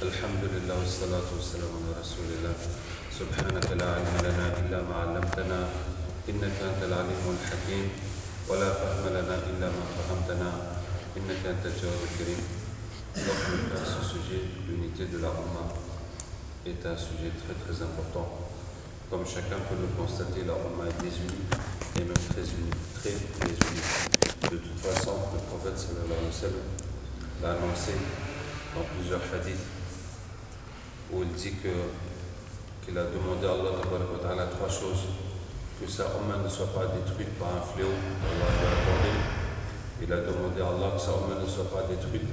الحمد لله والصلاة والسلام على رسول الله. سبحانك لا علم لنا إلا ما علمتنا إنك أنت العليم الحكيم ولا فهم لنا إلا ما فهمتنا إنك أنت الجواد الكريم. Donc, à ce sujet, l'unité de la Ummah est un sujet très important. Comme chacun peut le constater, la Ummah est désunie et même très unie, très désunie. De toute façon, le prophète sallallahu alayhi wa sallam l'a annoncé dans plusieurs hadiths où il dit qu'il a demandé à Allah trois choses: que sa Ummah ne soit pas détruite par un fléau, Allah lui a accordé. Il a demandé à Allah que sa Ummah ne soit pas détruite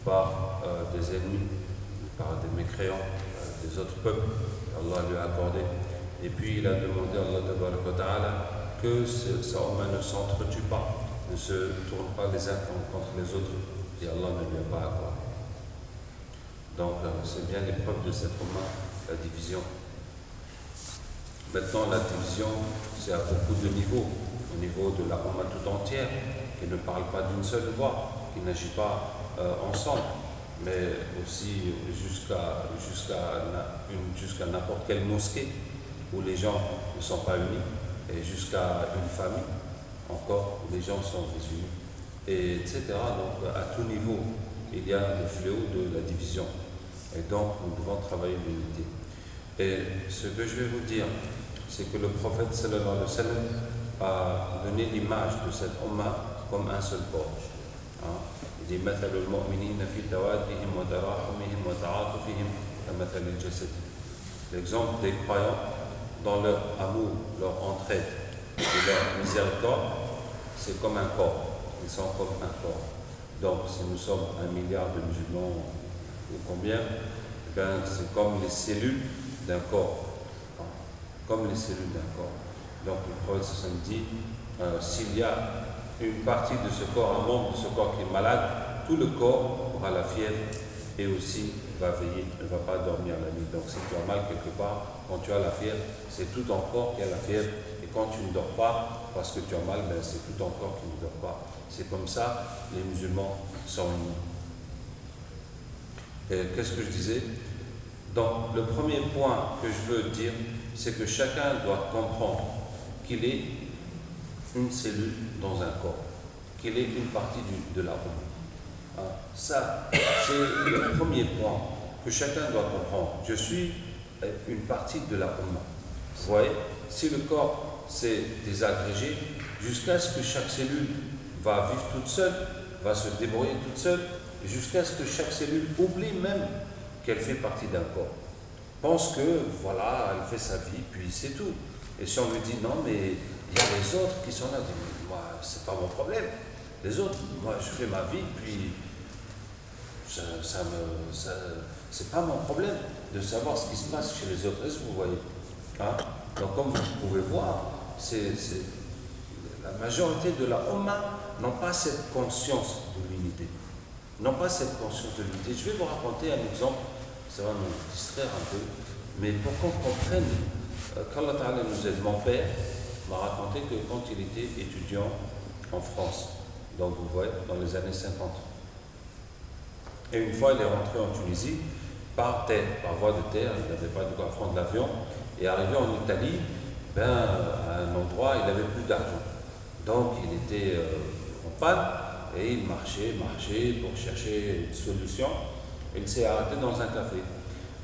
par des ennemis, par des mécréants, des autres peuples, Allah lui a accordé. Et puis il a demandé à Allah que sa Ummah ne s'entretue pas, ne se tourne pas les uns contre les autres, et Allah ne lui a pas accordé. Donc c'est bien l'épreuve de cette Ummah, la division. Maintenant, la division, c'est à beaucoup de niveaux. Au niveau de la Ummah tout entière, qui ne parle pas d'une seule voix, qui n'agit pas ensemble, mais aussi jusqu'à n'importe quelle mosquée où les gens ne sont pas unis, et jusqu'à une famille encore où les gens sont désunis, etc. Donc à tout niveau, il y a le fléau de la division. Et donc nous devons travailler l'unité. Et ce que je vais vous dire, c'est que le prophète sallallahu alayhi wa sallam a donné l'image de cette Ummah comme un seul corps. Il dit مثل المؤمنين في توادهم وتراحمهم وتعاطفهم كمثل الجسد. L'exemple des croyants dans leur amour, leur entraide et leur miséricorde, c'est comme un corps. Ils sont comme un corps. Donc si nous sommes 1 milliard de musulmans ou combien, c'est comme les cellules d'un corps. Comme les cellules d'un corps. Donc le prophète dit, s'il y a une partie de ce corps, un membre de ce corps qui est malade, tout le corps aura la fièvre et aussi va veiller, ne va pas dormir la nuit. Donc si tu as mal quelque part, quand tu as la fièvre, c'est tout ton corps qui a la fièvre. Et quand tu ne dors pas, parce que tu as mal, c'est tout ton corps qui ne dort pas. C'est comme ça, les musulmans sont unis. Et qu'est-ce que je disais? Donc le premier point que je veux dire, c'est que chacun doit comprendre qu'il est une cellule dans un corps, qu'il est une partie de la Ummah. Ça, c'est le premier point que chacun doit comprendre. Je suis une partie de la Ummah. Vous voyez, si le corps s'est désagrégé, jusqu'à ce que chaque cellule va vivre toute seule, va se débrouiller toute seule, jusqu'à ce que chaque cellule oublie même qu'elle fait partie d'un corps. Pense que, voilà, elle fait sa vie, puis c'est tout. Et si on lui dit non, mais il y a les autres qui sont là, dit, moi, c'est pas mon problème. Les autres, moi, je fais ma vie, puis c'est pas mon problème de savoir ce qui se passe chez les autres. Est-ce que vous voyez? Donc, comme vous pouvez voir, la majorité de la Ummah n'ont pas cette conscience de l'unité. N'ont pas cette conscience de l'unité. Je vais vous raconter un exemple, ça va nous distraire un peu, mais pour qu'on comprenne qu'Allah Ta'ala nous aide. Mon père m'a raconté que quand il était étudiant en France, donc vous voyez, dans les années 50, et une fois il est rentré en Tunisie par terre, par voie de terre, il n'avait pas de quoi prendre l'avion, et arrivé en Italie, à un endroit, il n'avait plus d'argent. Donc il était en panne, et il marchait pour chercher une solution. Il s'est arrêté dans un café.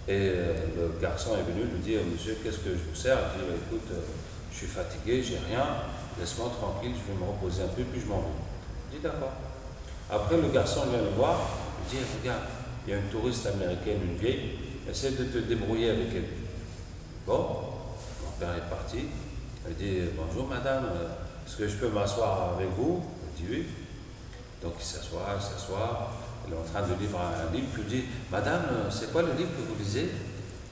Et le garçon est venu lui dire, monsieur, qu'est-ce que je vous sers? Il dit, écoute, je suis fatigué, j'ai rien, laisse-moi tranquille, je vais me reposer un peu, puis je m'en vais. Il dit, d'accord. Après, le garçon vient le voir, il dit, regarde, il y a une touriste américaine, une vieille, essaie de te débrouiller avec elle. Bon, mon père est parti. Il dit, bonjour madame, est-ce que je peux m'asseoir avec vous? Il dit oui. Donc il s'assoit, il est en train de lire un livre, puis il dit, madame, c'est quoi le livre que vous lisez?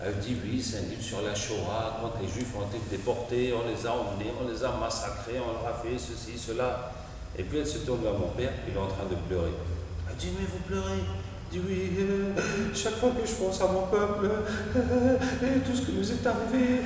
Elle dit, oui, c'est un livre sur la Shoah, quand les Juifs ont été déportés, on les a emmenés, on les a massacrés, on leur a fait ceci, cela. Et puis elle se tourne vers mon père, il est en train de pleurer. Elle dit, mais vous pleurez? Il dit, oui, chaque fois que je pense à mon peuple, et tout ce que nous est arrivé.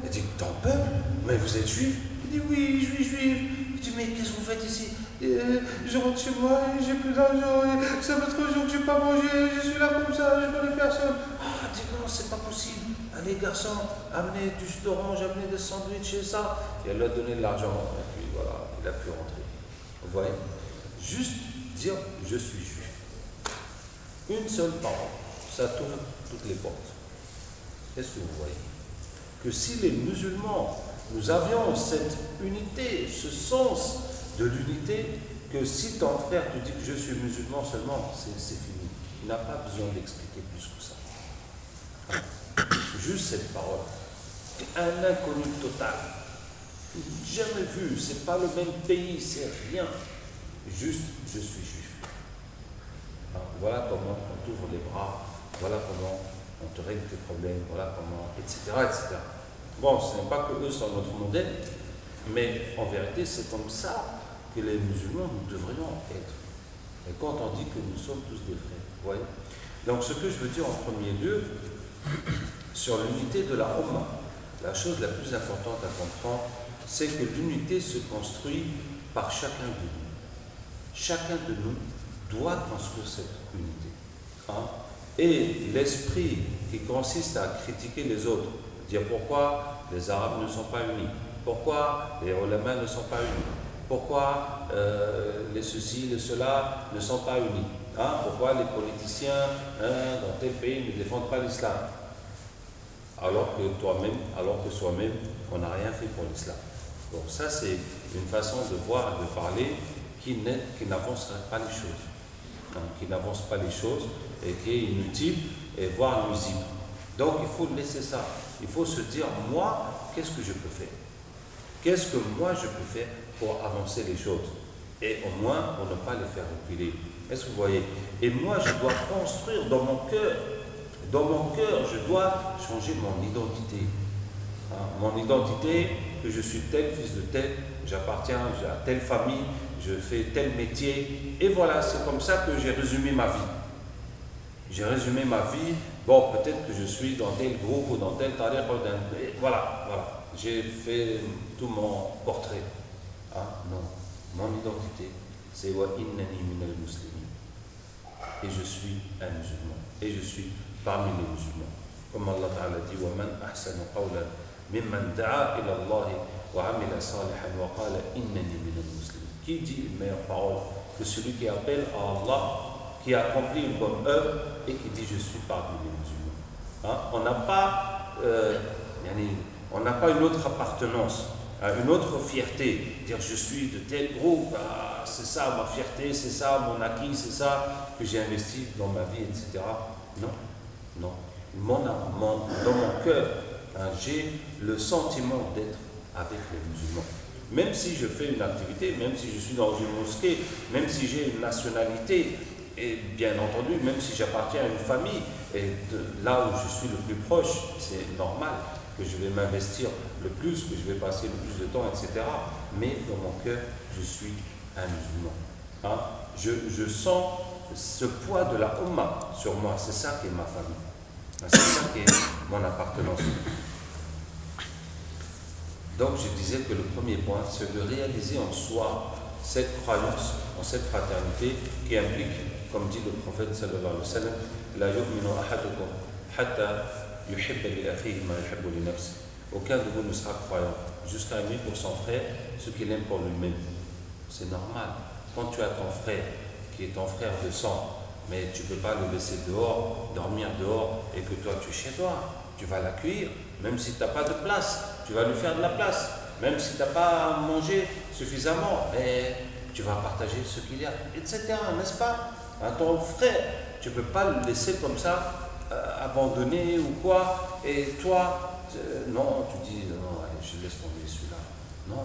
Elle dit, ton peuple? Mais vous êtes juif? Il dit, oui, je suis juif. Il dit, mais qu'est-ce que vous faites ici? je rentre chez moi et j'ai plus d'argent, et ça fait 3 jours que je n'ai pas mangé, je suis là comme ça, je connais personne. Ah, dis non, c'est pas possible. Allez, garçon, amenez du jus d'orange, amenez des sandwichs et ça. Et elle lui a donné de l'argent, et puis voilà, il a pu rentrer. Vous voyez? Juste dire je suis juif. Une seule parole, ça tourne toutes les portes. Est-ce que vous voyez? Que si les musulmans, nous avions cette unité, ce sens de l'unité, que si ton frère te dit que je suis musulman seulement, c'est fini. Il n'a pas besoin d'expliquer plus que ça. Juste cette parole. Un inconnu total. Jamais vu, c'est pas le même pays, c'est rien. Juste, je suis juif. Alors, voilà comment on t'ouvre les bras, voilà comment on te règle tes problèmes, voilà comment, etc., etc. Bon, ce n'est pas que eux sont notre modèle, mais en vérité, c'est comme ça que les musulmans, nous devrions être. Et quand on dit que nous sommes tous des frères, vous voyez? Donc, ce que je veux dire en premier lieu, sur l'unité de la Ummah, la chose la plus importante à comprendre, c'est que l'unité se construit par chacun de nous. Chacun de nous doit construire cette unité. Hein? Et l'esprit qui consiste à critiquer les autres, dire pourquoi les Arabes ne sont pas unis, pourquoi les ulama ne sont pas unis, pourquoi les ceci, les cela ne sont pas unis, hein? Pourquoi les politiciens dans tel pays ne défendent pas l'islam, alors que soi-même, on n'a rien fait pour l'islam. Donc ça, c'est une façon de voir et de parler qui n'avance pas les choses. Hein, qui n'avance pas les choses et qui est inutile et voire nuisible. Donc il faut laisser ça. Il faut se dire, moi, qu'est-ce que je peux faire? Qu'est-ce que moi je peux faire pour avancer les choses? Et au moins, pour ne pas les faire reculer. Est-ce que vous voyez? Et moi, je dois construire dans mon cœur. Dans mon cœur, je dois changer mon identité. Hein, mon identité, que je suis tel fils de tel, j'appartiens à telle famille, je fais tel métier, et voilà, c'est comme ça que j'ai résumé ma vie. J'ai résumé ma vie, bon, peut-être que je suis dans tel groupe ou dans tel tariq, voilà, j'ai fait tout mon portrait. Hein? Non, mon identité, c'est wa innani minal muslimin. Et je suis un musulman, et je suis parmi les musulmans. Comme Allah Ta'ala dit, wa man ahsanu qawlan mimman da'a ila Allah wa amila salihan wa qala innani minal muslimin. Qui dit une meilleure parole que celui qui appelle à Allah, qui accomplit une bonne œuvre et qui dit je suis parmi les musulmans. Hein? On n'a pas une autre appartenance, une autre fierté, dire je suis de tel groupe, c'est ça ma fierté, c'est ça mon acquis, c'est ça que j'ai investi dans ma vie, etc. Non, non. Dans mon cœur, j'ai le sentiment d'être avec les musulmans. Même si je fais une activité, même si je suis dans une mosquée, même si j'ai une nationalité, et bien entendu, même si j'appartiens à une famille, et là où je suis le plus proche, c'est normal que je vais m'investir le plus, que je vais passer le plus de temps, etc. Mais dans mon cœur, je suis un musulman. Hein? Je sens ce poids de la Ummah sur moi, c'est ça qui est ma famille. C'est ça qui est mon appartenance. Donc je disais que le premier point, c'est de réaliser en soi cette croyance en cette fraternité qui implique, comme dit le prophète sallallahu alayhi wa sallam, la yu'minu ahadukum hatta yuhibba li akhihi ma yuhibbu li nafsihi. Aucun de vous ne sera croyant jusqu'à aimer pour son frère ce qu'il aime pour lui-même. C'est normal. Quand tu as ton frère qui est ton frère de sang, mais tu ne peux pas le laisser dehors, dormir dehors, et que toi tu es chez toi, tu vas l'accueillir, même si tu n'as pas de place, tu vas lui faire de la place, même si tu n'as pas mangé suffisamment, mais tu vas partager ce qu'il y a, etc. N'est-ce pas? Ton frère, tu ne peux pas le laisser comme ça, abandonné ou quoi, et toi, non, tu dis, non, allez, je laisse tomber celui-là. Non,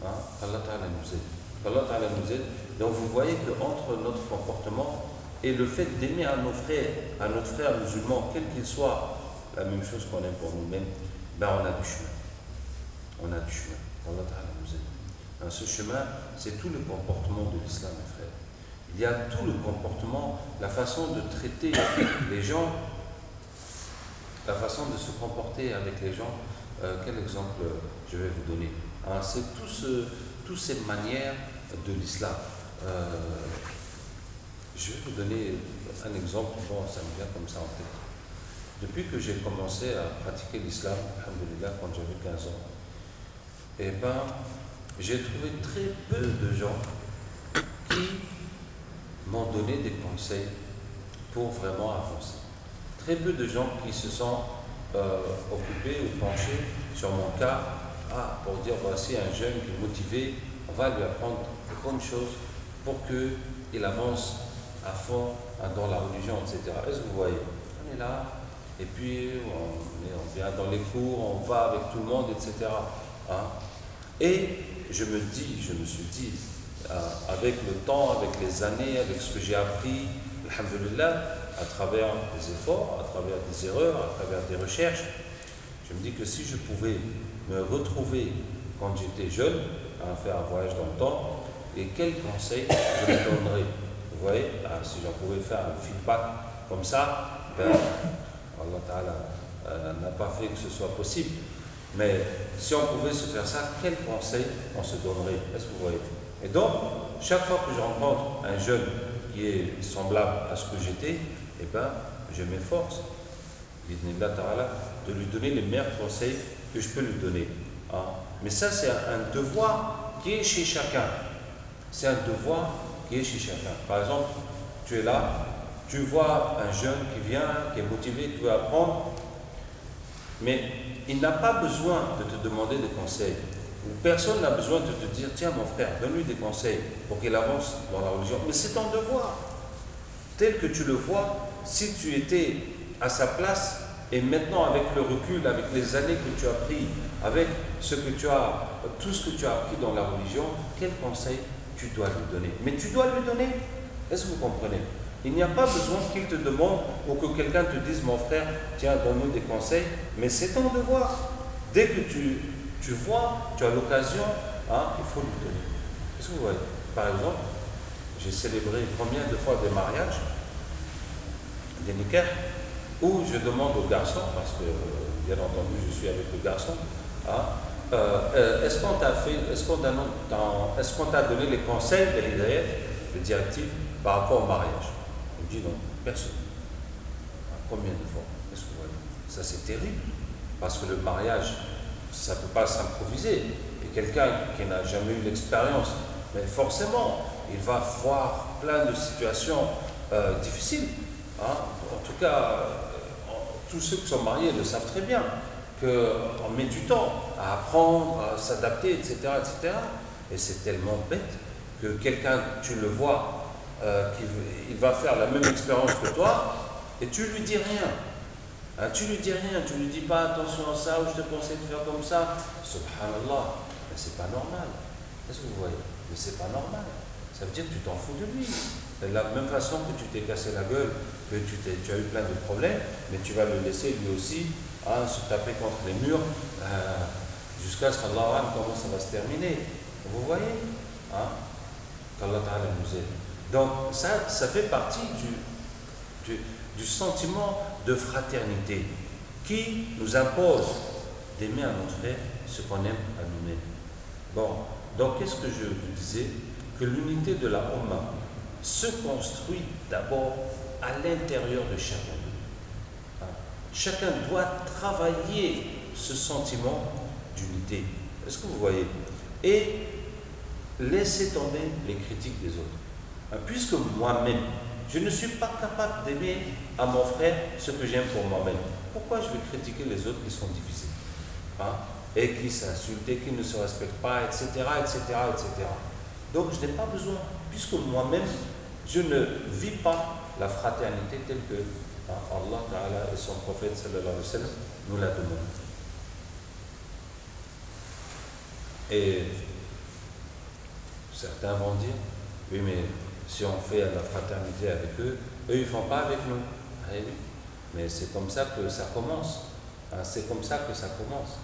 hein? Allah Ta'ala nous aide. Allah Ta'ala nous aide. Donc vous voyez qu'entre notre comportement et le fait d'aimer à notre frère musulman, quel qu'il soit, la même chose qu'on aime pour nous-mêmes, ben on a du chemin. On a du chemin. Allah Ta'ala nous aide. Dans ce chemin, c'est tout le comportement de l'islam, mes frères. Il y a tout le comportement, la façon de traiter les gens, la façon de se comporter avec les gens. Quel exemple je vais vous donner? C'est toutes ces manières de l'islam. Je vais vous donner un exemple, bon, ça me vient comme ça en tête. Depuis que j'ai commencé à pratiquer l'islam, alhamdoulilah, quand j'avais 15 ans, eh ben, j'ai trouvé très peu de gens qui m'ont donné des conseils pour vraiment avancer. Très peu de gens qui se sont occupés ou penchés sur mon cas pour dire voici un jeune qui est motivé, on va lui apprendre de bonnes choses pour qu'il avance à fond dans la religion, etc. Est-ce que vous voyez? On est là, et puis on vient dans les cours, on va avec tout le monde, etc. Et je me suis dit, avec le temps, avec les années, avec ce que j'ai appris, alhamdoulilah, à travers des efforts, à travers des erreurs, à travers des recherches, je me dis que si je pouvais me retrouver quand j'étais jeune, faire un voyage dans le temps, et quels conseils je me donnerais. Vous voyez, si j'en pouvais faire un feedback comme ça, ben, Allah Ta'ala n'a pas fait que ce soit possible. Mais si on pouvait se faire ça, quels conseils on se donnerait? Est-ce que vous voyez? Et donc, chaque fois que je rencontre un jeune qui est semblable à ce que j'étais, eh ben, je m'efforce, Bismillah Ta'ala, de lui donner les meilleurs conseils que je peux lui donner. Mais ça, c'est un devoir qui est chez chacun. C'est un devoir qui est chez chacun. Par exemple, tu es là, tu vois un jeune qui vient, qui est motivé, qui veut apprendre, mais il n'a pas besoin de te demander des conseils. Ou personne n'a besoin de te dire, tiens mon frère, donne-lui des conseils pour qu'il avance dans la religion. Mais c'est ton devoir. Tel que tu le vois, si tu étais à sa place, et maintenant avec le recul, avec les années que tu as pris, avec tout ce que tu as appris dans la religion, quel conseil tu dois lui donner? Mais tu dois lui donner. Est-ce que vous comprenez? Il n'y a pas besoin qu'il te demande ou que quelqu'un te dise, mon frère, tiens, donne-nous des conseils, mais c'est ton devoir. Dès que tu vois, tu as l'occasion, il faut lui donner. Est-ce que vous voyez? Par exemple, j'ai célébré combien de fois des mariages, des nikahs, où je demande aux garçons, parce que bien entendu je suis avec le garçon, est-ce qu'on t'a donné les conseils, les directives par rapport au mariage? Il me dit non, personne. Combien de fois? Est-ce que vous voyez? Ça c'est terrible, parce que le mariage, ça ne peut pas s'improviser. Et quelqu'un qui n'a jamais eu l'expérience, mais forcément, il va voir plein de situations difficiles. En tout cas, tous ceux qui sont mariés le savent très bien, qu'on met du temps à apprendre, à s'adapter, etc., etc. Et c'est tellement bête que quelqu'un, tu le vois, il va faire la même expérience que toi, et tu lui dis rien. Tu lui dis rien, tu lui dis pas attention à ça, ou je te conseille de faire comme ça. Subhanallah, mais c'est pas normal. Est-ce que vous voyez? Mais c'est pas normal. Ça veut dire que tu t'en fous de lui. De la même façon que tu t'es cassé la gueule, que tu as eu plein de problèmes, mais tu vas le laisser lui aussi se taper contre les murs jusqu'à ce qu'Allah comment ça va se terminer. Vous voyez? Qu'Allah Ta'ala nous aide. Donc ça fait partie du sentiment de fraternité qui nous impose d'aimer à notre frère ce qu'on aime à nous-mêmes. Bon, donc qu'est-ce que je vous disais? Que l'unité de la Ummah se construit d'abord à l'intérieur de chacun d'eux. Chacun doit travailler ce sentiment d'unité. Est-ce que vous voyez? Et laisser tomber les critiques des autres. Puisque moi-même, je ne suis pas capable d'aimer à mon frère ce que j'aime pour moi-même, pourquoi je vais critiquer les autres qui sont divisés et qui s'insultent, et qui ne se respectent pas, etc., etc., etc. Donc je n'ai pas besoin, puisque moi-même, je ne vis pas la fraternité telle que Allah Ta'ala et son prophète sallallahu alayhi wa sallam nous la demandent. Et certains vont dire, oui mais si on fait la fraternité avec eux, eux ils ne font pas avec nous. Oui, mais c'est comme ça que ça commence. C'est comme ça que ça commence.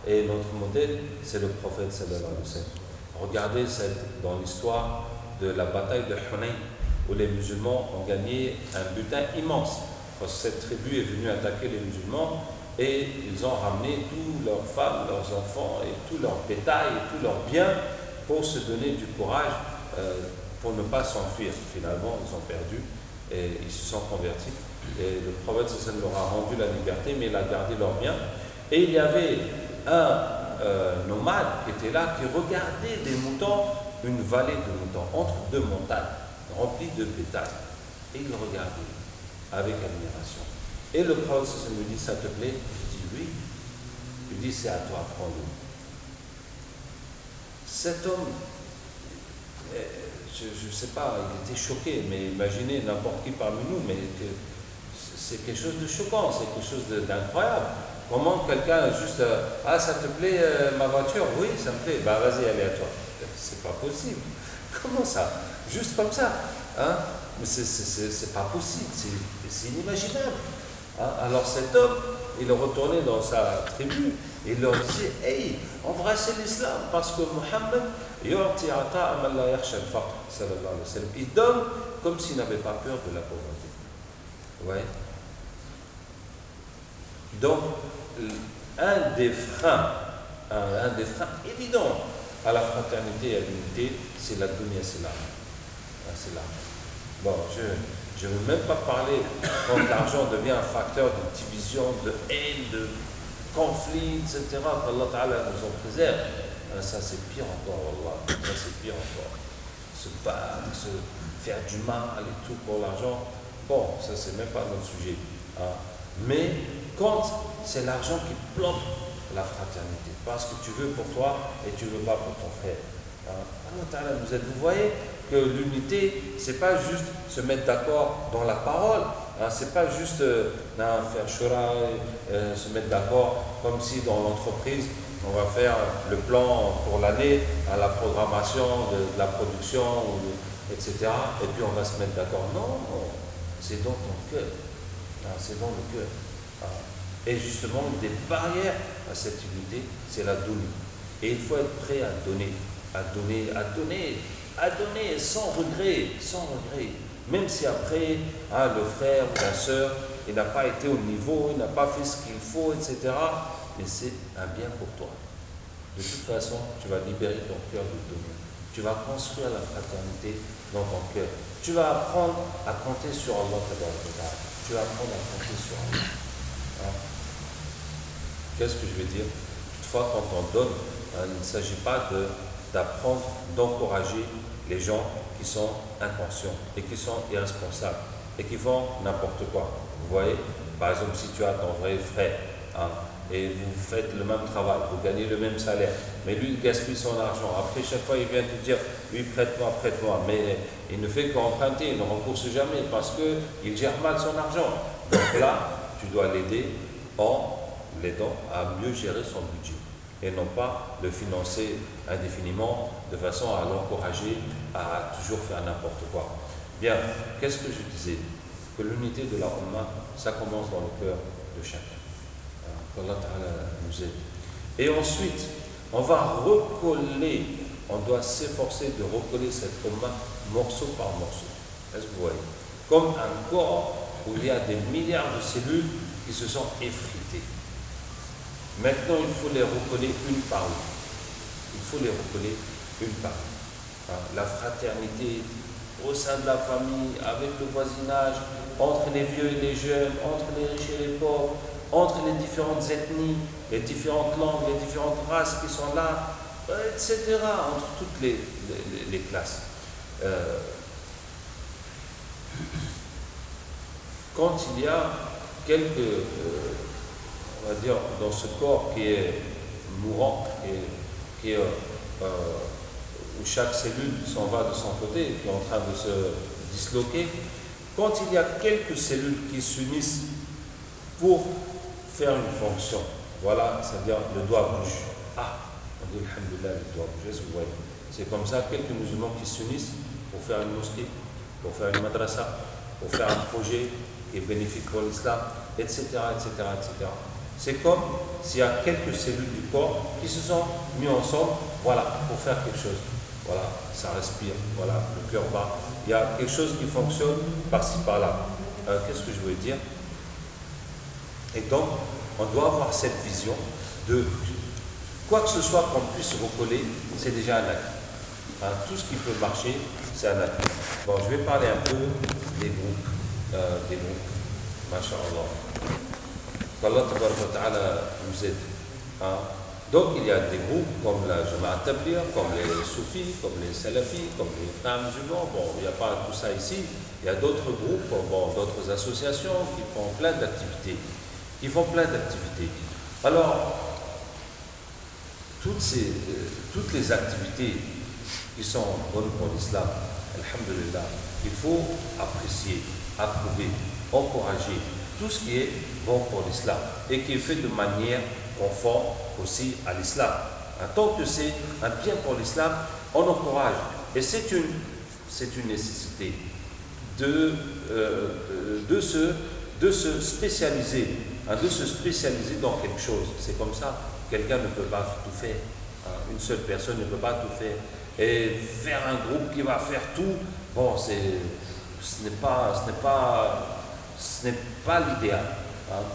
Et notre modèle, c'est le prophète sallallahu alayhi wa sallam. Regardez dans l'histoire de la bataille de Hunayn, où les musulmans ont gagné un butin immense. Parce que cette tribu est venue attaquer les musulmans et ils ont ramené tous leurs femmes, leurs enfants et tout leur bétail et tous leurs biens pour se donner du courage pour ne pas s'enfuir. Finalement, ils ont perdu et ils se sont convertis. Et le prophète leur a rendu la liberté, mais il a gardé leurs biens. Et il y avait un nomade qui était là, qui regardait des moutons, une vallée de moutons, entre deux montagnes, remplies de bétail. Et il regardait avec admiration. Et le prophète lui dit, ça te plaît? Il dit oui. Il dit, c'est à toi, prends-le. Cet homme, je ne sais pas, il était choqué, mais imaginez n'importe qui parmi nous, mais c'est quelque chose de choquant, c'est quelque chose d'incroyable. Comment quelqu'un juste, ah ça te plaît ma voiture? Oui, ça me plaît, bah vas-y, allez à toi. C'est pas possible. Comment ça? Juste comme ça, hein? Mais c'est pas possible, c'est inimaginable. Hein? Alors cet homme, il est retourné dans sa tribu et il leur disait, hey, embrassez l'islam parce que Mohammed, il donne comme s'il n'avait pas peur de la pauvreté. Ouais. Donc, un des freins évidents à la fraternité et à l'unité, c'est la dunya, c'est l'argent. C'est l'argent. Bon, je ne veux même pas parler quand l'argent devient un facteur de division, de haine, de conflit, etc. Qu'Allah Ta'ala nous en préserve. Ça, c'est pire encore, Allah. Ça, c'est pire encore. Se battre, se faire du mal et tout pour l'argent. Bon, ça, c'est même pas notre sujet. Hein. Mais quand c'est l'argent qui bloque la fraternité, parce que tu veux pour toi et tu ne veux pas pour ton frère. Allah nous aide. Vous voyez que l'unité, c'est pas juste se mettre d'accord dans la parole, hein, c'est pas juste faire shura, se mettre d'accord comme si dans l'entreprise on va faire le plan pour l'année, la programmation de la production, etc. Et puis on va se mettre d'accord. Non, c'est dans ton cœur. C'est dans le cœur. Et justement, une des barrières à cette unité, c'est la dunya. Et il faut être prêt à donner, sans regret, Même si après, le frère ou la sœur, il n'a pas été au niveau, il n'a pas fait ce qu'il faut, etc. Mais c'est un bien pour toi. De toute façon, tu vas libérer ton cœur de donner. Tu vas construire la fraternité dans ton cœur. Tu vas apprendre à compter sur Allah. Tu vas apprendre à compter sur Allah. Hein? Qu'est-ce que je veux dire? Toutefois, quand on donne, il ne s'agit pas d'apprendre, d'encourager les gens qui sont inconscients et qui sont irresponsables et qui font n'importe quoi. Vous voyez, par exemple, si tu as ton vrai frère, et vous faites le même travail, vous gagnez le même salaire, mais lui il gaspille son argent. Après chaque fois il vient te dire, oui prête-moi, mais il ne fait qu'emprunter, il ne rembourse jamais parce qu'il gère mal son argent. Donc là, tu dois l'aider en l'aidant à mieux gérer son budget et non pas le financer indéfiniment de façon à l'encourager à toujours faire n'importe quoi. Bien, qu'est-ce que je disais? Que l'unité de la Ummah, ça commence dans le cœur de chacun. Allah Ta'ala nous aide. Et ensuite, on va recoller, on doit s'efforcer de recoller cette Ummah morceau par morceau. Est-ce que vous voyez? Comme un corps où il y a des milliards de cellules qui se sont effritées. Maintenant, il faut les recoller une par une. La fraternité au sein de la famille, avec le voisinage, entre les vieux et les jeunes, entre les riches et les pauvres, entre les différentes ethnies, les différentes langues, les différentes races qui sont là, etc., entre toutes les classes. Quand il y a quelques, on va dire, dans ce corps qui est mourant, où chaque cellule s'en va de son côté, qui est en train de se disloquer, quand il y a quelques cellules qui s'unissent pour faire une fonction, voilà, c'est-à-dire le doigt bouge. On dit alhamdoulilah, le doigt bouge, est-ce que vous voyez? C'est comme ça, quelques musulmans qui s'unissent pour faire une mosquée, pour faire une madrasa, pour faire un projet qui est bénéfique pour l'islam, etc., etc., etc. C'est comme s'il y a quelques cellules du corps qui se sont mis ensemble, voilà, pour faire quelque chose. Voilà, ça respire, voilà, le cœur bat. Il y a quelque chose qui fonctionne par-ci, par-là. Qu'est-ce que je voulais dire? Et donc, on doit avoir cette vision de quoi que ce soit qu'on puisse recoller, c'est déjà un acte. Hein, tout ce qui peut marcher, c'est un appui. Bon, je vais parler un peu des groupes. Masha'Allah. Qu'Allah Ta'ala nous aide. Hein. Donc il y a des groupes comme la Jamaat Tabligh, comme les Soufis, comme les Salafis, comme les frères musulmans. Bon, il n'y a pas tout ça ici. Il y a d'autres groupes, bon, d'autres associations qui font plein d'activités. Alors, toutes les activités qui sont bonnes pour l'islam, alhamdulillah, il faut apprécier, approuver, encourager tout ce qui est bon pour l'islam et qui est fait de manière conforme aussi à l'islam. Tant que c'est un bien pour l'islam, on encourage. Et c'est une nécessité de se spécialiser, de se spécialiser dans quelque chose. C'est comme ça, quelqu'un ne peut pas tout faire. Une seule personne ne peut pas tout faire. Et faire un groupe qui va faire tout, bon, ce n'est pas l'idéal.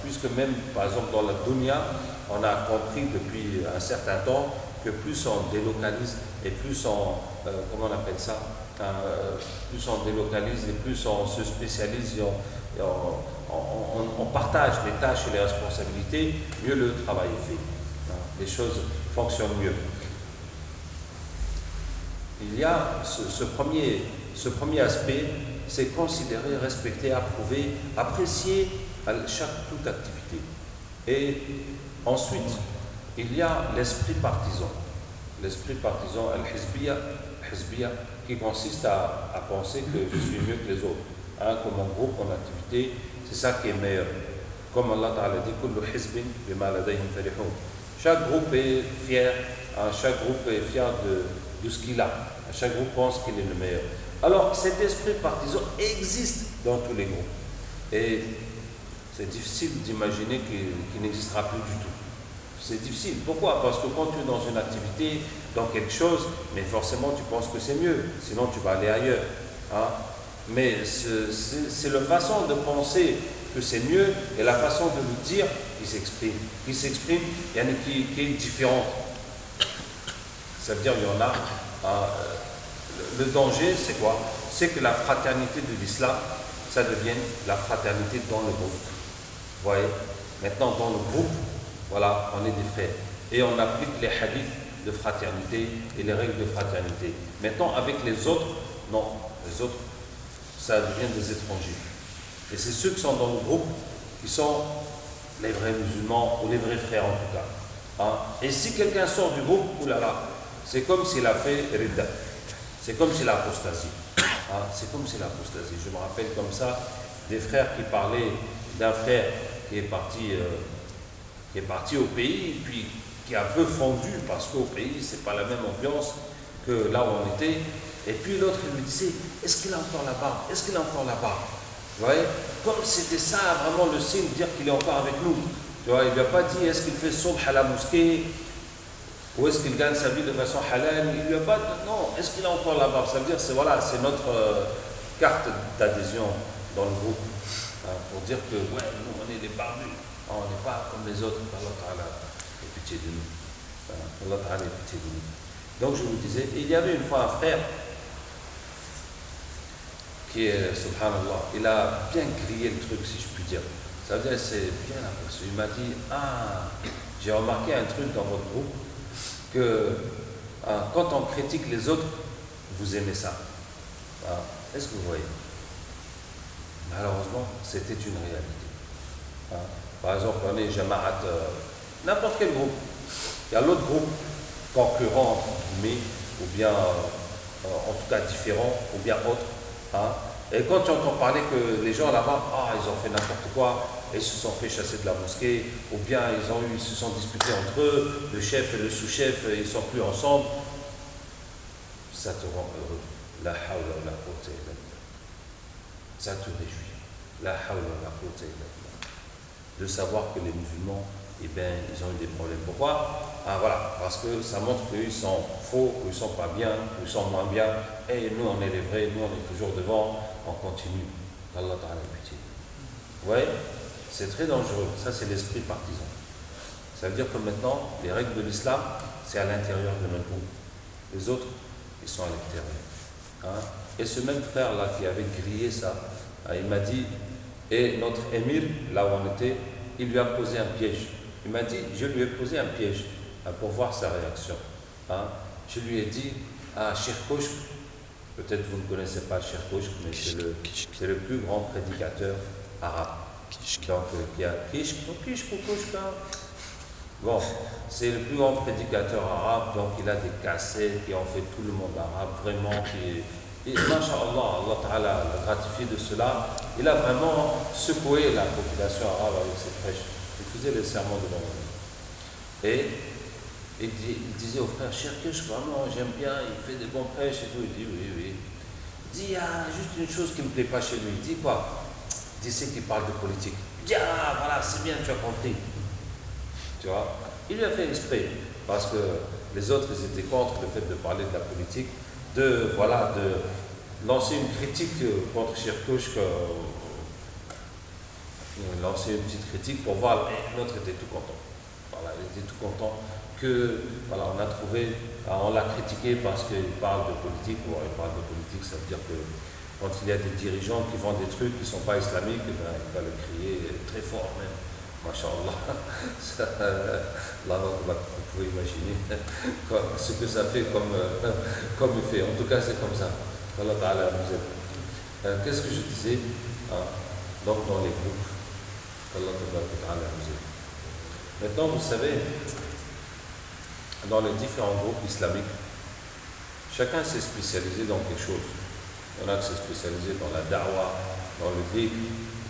Puisque même, par exemple, dans la dunya, on a compris depuis un certain temps que plus on délocalise et plus on, comment on appelle ça, plus on délocalise et plus on se spécialise et on partage les tâches et les responsabilités, mieux le travail est fait. Les choses fonctionnent mieux. Il y a ce premier aspect, c'est considérer, respecter, approuver, apprécier toute activité. Et ensuite, il y a l'esprit partisan. L'esprit partisan, al-hizbiya, qui consiste à penser que je suis mieux que les autres. Que mon groupe, mon activité, c'est ça qui est meilleur. Comme Allah Ta'ala dit, kullu hizbin bima ladayhim farihun. Chaque groupe est fier, de ce qu'il a. Chaque groupe pense qu'il est le meilleur. Alors, cet esprit partisan existe dans tous les groupes. Et c'est difficile d'imaginer qu'il n'existera plus du tout. C'est difficile. Pourquoi? Parce que quand tu es dans une activité, dans quelque chose, mais forcément tu penses que c'est mieux, sinon tu vas aller ailleurs. Mais c'est la façon de penser que c'est mieux et la façon de le dire qui s'exprime. Qui est différente. Ça veut dire qu'il y en a. Le danger, c'est quoi? C'est que la fraternité de l'islam, ça devienne la fraternité dans le groupe. Vous voyez? Maintenant, dans le groupe, voilà, on est des frères. Et on applique les hadiths de fraternité et les règles de fraternité. Maintenant, avec les autres, non. Les autres, ça devient des étrangers. Et c'est ceux qui sont dans le groupe qui sont les vrais musulmans ou les vrais frères en tout cas. Et si quelqu'un sort du groupe, oulala, c'est comme s'il a fait ridda. C'est comme s'il a apostasie. C'est comme s'il a apostasie. Je me rappelle comme ça des frères qui parlaient d'un frère qui est parti au pays, puis qui a un peu fondu parce qu'au pays, c'est pas la même ambiance que là où on était. Et puis l'autre, il me disait, est-ce qu'il est encore là-bas? Est-ce qu'il est encore là-bas? Vous voyez? Comme c'était ça vraiment le signe de dire qu'il est encore avec nous. Tu vois, il ne lui a pas dit, est-ce qu'il fait subh à la mosquée? Ou est-ce qu'il gagne sa vie de façon halal? Il ne lui a pas dit, non, est-ce qu'il est encore là-bas? Ça veut dire, c'est notre carte d'adhésion dans le groupe. Pour dire que, ouais, nous, on est des barbus. On n'est pas comme les autres. Allah Ta'ala ait pitié de nous. Allah Ta'ala ait pitié de nous. Donc, je vous disais, il y avait une fois un frère qui est, subhanallah, il a bien grillé le truc, si je puis dire. Ça veut dire, c'est bien aperçu. Il m'a dit, j'ai remarqué un truc dans votre groupe, que quand on critique les autres, vous aimez ça. Est-ce que vous voyez? Malheureusement, c'était une réalité. Par exemple, on est Jamaat, n'importe quel groupe. Il y a l'autre groupe, concurrent, mais, ou bien, en tout cas différent, ou bien autre. Et quand tu entends parler que les gens là-bas, ils ont fait n'importe quoi, et ils se sont fait chasser de la mosquée, ou bien ils se sont disputés entre eux, le chef et le sous-chef, ils ne sont plus ensemble, ça te rend heureux. La hawla wa la quwwata illa billah. Ça te réjouit. La hawla wa la quwwata illa billah. De savoir que les musulmans, ils ont eu des problèmes. Pourquoi? Voilà, parce que ça montre qu'ils sont faux, qu'ils ne sont pas bien, qu'ils sont moins bien, et nous on est les vrais, nous on est toujours devant, on continue. Allah Ta'ala pitié. Vous voyez? C'est très dangereux. Ça, c'est l'esprit partisan. Ça veut dire que maintenant, les règles de l'islam, c'est à l'intérieur de notre groupe. Les autres, ils sont à l'extérieur. Hein. Et ce même frère-là qui avait grillé ça, hein, il m'a dit, et notre émir, là où on était, il lui a posé un piège. Il m'a dit, je lui ai posé un piège hein, pour voir sa réaction. Hein. Je lui ai dit, ah, Cheikh Koshk, peut-être vous ne connaissez pas Cheikh Koshk, mais c'est le plus grand prédicateur arabe. Donc, il y a Kishk ou Koshk. Bon, c'est le plus grand prédicateur arabe, donc il a des cassettes qui ont fait tout le monde arabe, vraiment, et masha'Allah, Allah Ta'ala l'a gratifié de cela. Il a vraiment secoué la population arabe avec ses prêches. Il faisait les sermons de l'homme. Et il disait au frère, Cheikh Koshk, vraiment, j'aime bien, il fait des bons prêches et tout. Il dit, oui. Il dit, il y a juste une chose qui ne me plaît pas chez lui. Il dit quoi? Il dit, c'est qu'il parle de politique. Il dit, ah, voilà, c'est bien, tu as compris. Tu vois, il lui a fait exprès, parce que les autres, ils étaient contre le fait de parler de la politique, de lancer une critique contre Cheikh Koshk, lancer une petite critique pour voir, et l'autre était tout content. Voilà, il était tout content que, voilà, on a trouvé, on l'a critiqué parce qu'il parle de politique. Bon, il parle de politique, ça veut dire que quand il y a des dirigeants qui font des trucs qui ne sont pas islamiques, eh ben, il va le crier très fort même. Masha'Allah, vous pouvez imaginer ce que ça fait comme effet. En tout cas, c'est comme ça. Allah Ta'ala nous aide. Qu'est-ce que je disais hein? Donc, dans les groupes, Allah Ta'ala nous aide. Maintenant, vous savez, dans les différents groupes islamiques, chacun s'est spécialisé dans quelque chose. Il y en a qui s'est spécialisé dans la da'wah, dans le dhikr,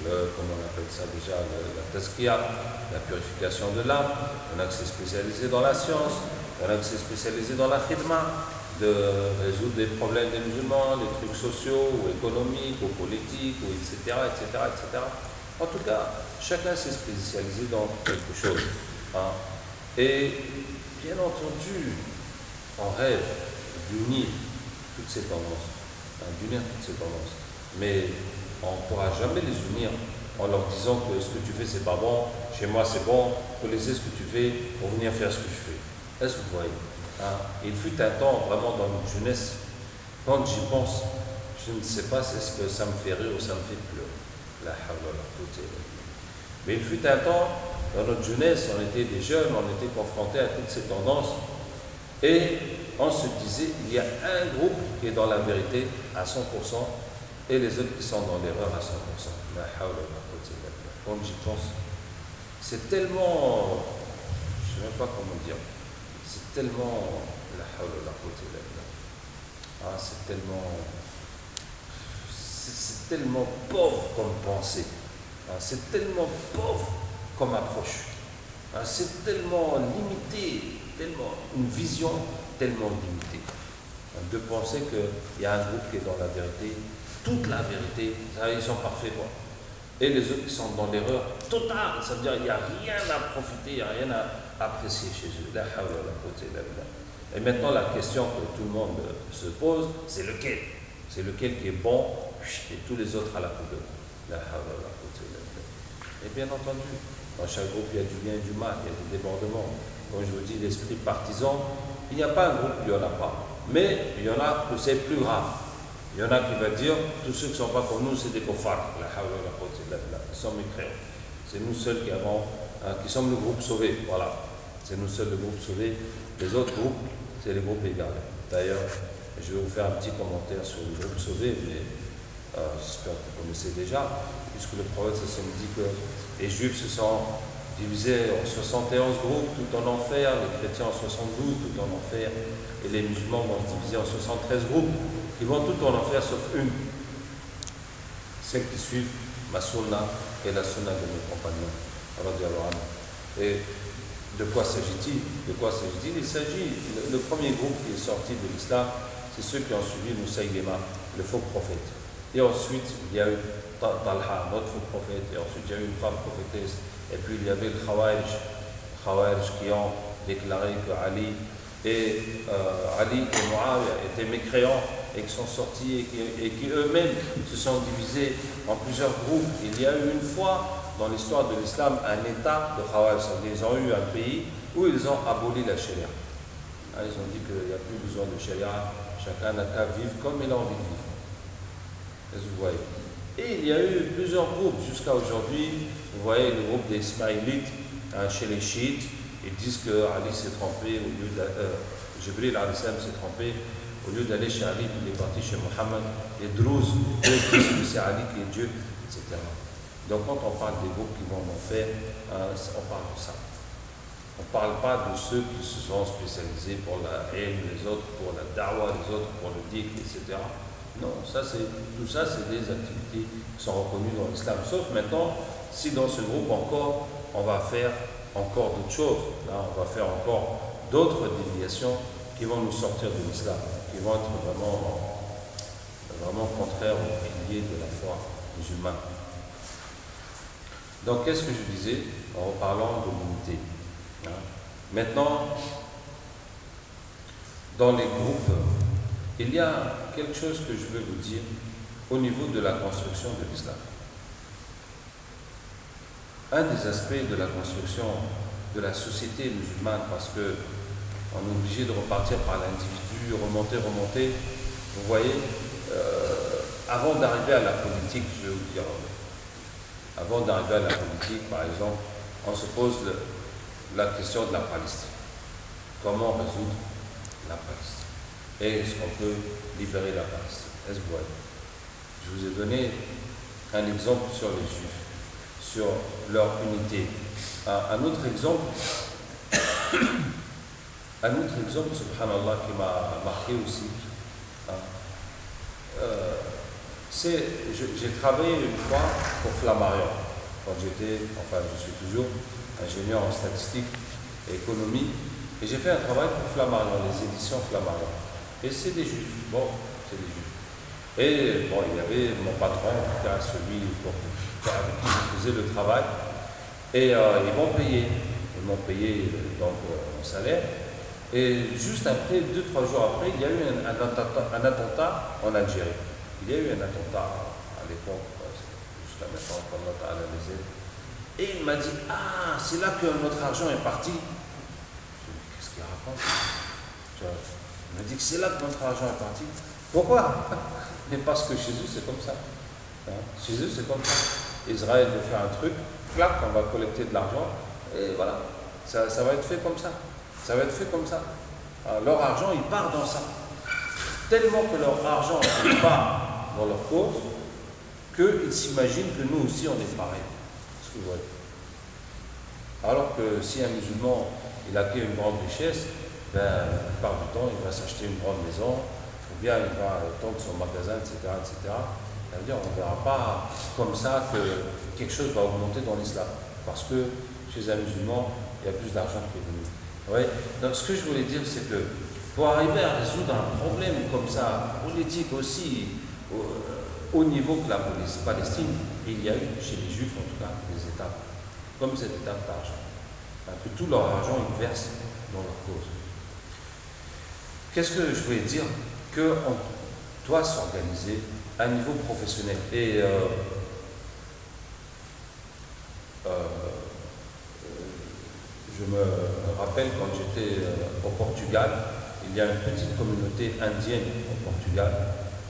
comment on appelle ça déjà, la tazkiya, la purification de l'âme. Il y en a qui s'est spécialisé dans la science, il y en a qui s'est spécialisé dans la khidma, de résoudre des problèmes des musulmans, les trucs sociaux, ou économiques, ou politiques, ou etc., etc., etc. En tout cas, chacun s'est spécialisé dans quelque chose. Hein. Et bien entendu, on rêve d'unir toutes ces tendances, mais on ne pourra jamais les unir en leur disant que ce que tu fais c'est pas bon, chez moi c'est bon, il faut laisser ce que tu fais pour venir faire ce que je fais. Est-ce que vous voyez hein? Il fut un temps vraiment dans notre jeunesse, quand j'y pense, je ne sais pas si est-ce que ça me fait rire ou ça me fait pleurer. La hawla wa la quwwata illa billah. Mais il fut un temps, dans notre jeunesse, on était des jeunes, on était confrontés à toutes ces tendances et on se disait, il y a un groupe qui est dans la vérité à 100%, et les autres qui sont dans l'erreur à 100%. La hawla wa la quwwata illa billah. Quand j'y pense, c'est tellement, je ne sais même pas comment dire, c'est tellement, la hawla wa la quwwata illa billah. Ah, c'est tellement pauvre comme pensée. Ah, c'est tellement pauvre comme approche. Ah, c'est tellement limité, tellement une vision tellement limitée. Ah, de penser qu'il y a un groupe qui est dans la vérité, toute la vérité, ils sont parfaits quoi. Et les autres qui sont dans l'erreur totale, ça veut dire qu'il n'y a rien à profiter, il n'y a rien à apprécier chez eux. La hawla wa la quwwata illa billah. Et maintenant la question que tout le monde se pose, c'est lequel? C'est lequel qui est bon et tous les autres à la poubelle. La hawla wa la quwwata illa billah. Et bien entendu, dans chaque groupe il y a du bien et du mal, il y a des débordements. Comme je vous dis, l'esprit partisan, il n'y a pas un groupe, il n'y en a pas. Mais il y en a que c'est plus grave. Il y en a qui va dire, tous ceux qui ne sont pas comme nous, c'est des koffars. La hawla wa la quwwata illa billah. Ils sont mécréants. C'est nous seuls qui sommes le groupe sauvé. Voilà. C'est nous seuls le groupe sauvé. Les autres groupes, c'est les groupes égaux. D'ailleurs, je vais vous faire un petit commentaire sur le groupe sauvé, mais j'espère que vous connaissez déjà, puisque le prophète dit que les juifs se sont divisés en 71 groupes, tout en enfer, les chrétiens en 72, tout en enfer, et les musulmans vont se diviser en 73 groupes, qui vont tout en enfer sauf une, celles qui suivent ma sunna et la sunna de mes compagnons. Et de quoi s'agit-il? Il s'agit, le premier groupe qui est sorti de l'islam, c'est ceux qui ont suivi Moussaïlima, le faux prophète. Et ensuite, il y a eu Talha, notre faux prophète, et ensuite il y a eu une femme prophétesse, et puis il y avait le Khawarij qui ont déclaré que Ali et Muawiyah étaient mécréants et qui sont sortis et qui eux-mêmes se sont divisés en plusieurs groupes. Il y a eu une fois dans l'histoire de l'islam un état de Khawarij, ils ont eu un pays où ils ont aboli la charia. Ils ont dit qu'il n'y a plus besoin de charia Chacun n'a qu'à vivre comme il a envie de vivre. Est-ce que vous voyez? Et il y a eu plusieurs groupes jusqu'à aujourd'hui. Vous voyez le groupe des Ismaélites chez les chiites. Ils disent que Ali s'est trompé au lieu de Jibril alayhi salam s'est trompé. Au lieu d'aller chez Ali, il est parti chez Mohammed. Les Druses, eux, disent que c'est Ali qui est Dieu, etc. Donc quand on parle des groupes qui vont en enfer, on parle de ça. On ne parle pas de ceux qui se sont spécialisés pour la haine, les autres pour la da'wah, les autres pour le dhikr, etc. Non, tout ça, c'est des activités qui sont reconnues dans l'islam. Sauf maintenant, si dans ce groupe encore, on va faire encore d'autres choses. Là, on va faire encore d'autres déviations qui vont nous sortir de l'islam, qui vont être vraiment contraires aux piliers de la foi musulmane. Donc, qu'est-ce que je disais en parlant de l'unité? Maintenant, dans les groupes, il y a quelque chose que je veux vous dire au niveau de la construction de l'islam. Un des aspects de la construction de la société musulmane, parce que on est obligé de repartir par l'individu, remonter. Vous voyez, avant d'arriver à la politique, je vais vous dire, avant d'arriver à la politique, par exemple, on se pose la question de la Palestine. Comment résoudre la Palestine? Et est-ce qu'on peut libérer la Palestine? Est-ce que vous voyez? Je vous ai donné un exemple sur les Juifs, sur leur unité. Un autre exemple, subhanallah, qui m'a marqué aussi, j'ai travaillé une fois pour Flammarion, quand je suis toujours ingénieur en statistique et économie, et j'ai fait un travail pour Flammarion, les éditions Flammarion. Et c'est des Juifs, c'est des Juifs. Et il y avait mon patron, en tout cas celui avec qui je faisais le travail, et ils m'ont payé. Ils m'ont payé donc mon salaire. Et juste après, 2-3 jours après, il y a eu un attentat en Algérie. Il y a eu un attentat à l'époque, jusqu'à maintenant, quand on a analysé. Et il m'a dit, c'est là que notre argent est parti. Je lui ai dit, qu'est-ce qu'il raconte? Il m'a dit que c'est là que notre argent est parti. Pourquoi? Mais parce que chez eux, c'est comme ça. Chez eux, c'est comme ça. Israël veut faire un truc, clac, on va collecter de l'argent, et voilà. Ça va être fait comme ça. Ça va être fait comme ça. Alors, leur argent, il part dans ça. Tellement que leur argent part dans leur cause, qu'ils s'imaginent que nous aussi, on est pareil. Ce que vous voyez. Alors que si un musulman, il acquiert une grande richesse, la plupart du temps, il va s'acheter une grande maison, ou bien il va tendre son magasin, etc., etc. Ça veut dire on ne verra pas comme ça que quelque chose va augmenter dans l'islam. Parce que chez un musulman, il y a plus d'argent qui est venu. Ouais. Donc ce que je voulais dire, c'est que pour arriver à résoudre un problème comme ça, politique aussi, au niveau de la Palestine, il y a eu chez les Juifs en tout cas des étapes, comme cette étape d'argent. Que tout leur argent, ils versent dans leur cause. Qu'est-ce que je voulais dire? Qu'on doit s'organiser à un niveau professionnel. Et je me rappelle quand j'étais au Portugal, il y a une petite communauté indienne au Portugal.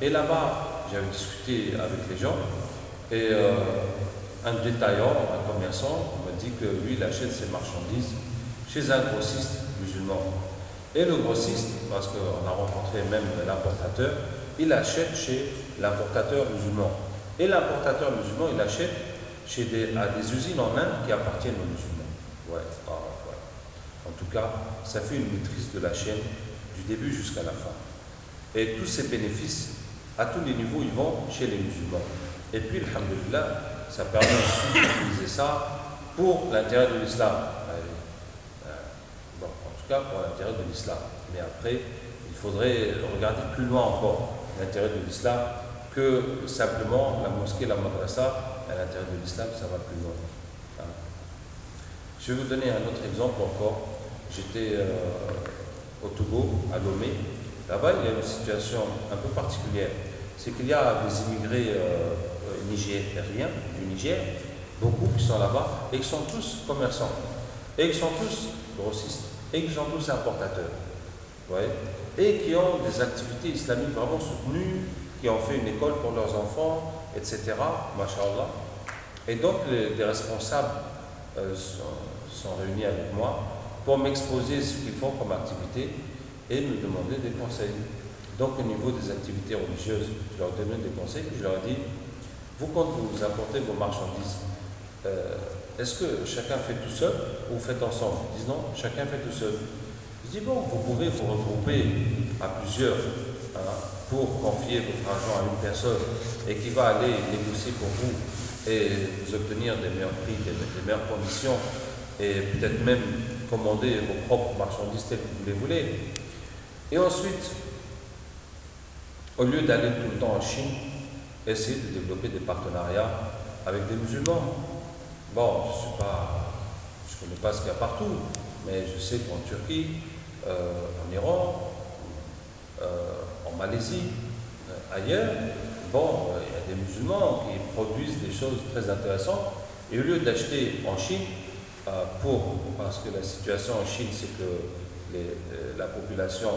Et là-bas, j'avais discuté avec les gens. Et un détaillant, un commerçant, m'a dit que lui, il achète ses marchandises chez un grossiste musulman. Et le grossiste, parce qu'on a rencontré même l'importateur, il achète chez l'importateur musulman. Et l'importateur musulman, il achète à des usines en Inde qui appartiennent aux musulmans. Ouais. En tout cas, ça fait une maîtrise de la chaîne du début jusqu'à la fin. Et tous ces bénéfices, à tous les niveaux, ils vont chez les musulmans. Et puis, alhamdoulilah, ça permet aussi d'utiliser ça pour l'intérêt de l'islam. En tout cas, pour l'intérêt de l'islam. Mais après, il faudrait regarder plus loin encore l'intérêt de l'islam que simplement la mosquée, la madrasa. À l'intérêt de l'islam, ça va plus loin. Je vais vous donner un autre exemple encore. J'étais au Togo, à Lomé. Là-bas, il y a une situation un peu particulière. C'est qu'il y a des immigrés nigériens du Niger, beaucoup qui sont là-bas, et qui sont tous commerçants, et qui sont tous grossistes, et qui sont tous importateurs. Vous voyez? et qui ont des activités islamiques vraiment soutenues, qui ont fait une école pour leurs enfants, etc. Masha'Allah. Et donc les responsables sont réunis avec moi pour m'exposer ce qu'ils font comme activité et me demander des conseils. Donc au niveau des activités religieuses, je leur donnais des conseils, je leur ai dit, vous quand vous apportez vos marchandises, est-ce que chacun fait tout seul ou vous faites ensemble? Ils disent non, chacun fait tout seul. Je dis bon, vous pouvez vous regrouper à plusieurs pour confier votre argent à une personne et qui va aller négocier pour vous et vous obtenir des meilleurs prix, des meilleures conditions et peut-être même commander vos propres marchandises telles que vous les voulez. Et ensuite, au lieu d'aller tout le temps en Chine, essayez de développer des partenariats avec des musulmans. Bon, je ne connais pas ce qu'il y a partout, mais je sais qu'en Turquie, en Iran, en Malaisie, ailleurs, bon, il y a des musulmans qui produisent des choses très intéressantes, et au lieu d'acheter en Chine, parce que la situation en Chine, c'est que la population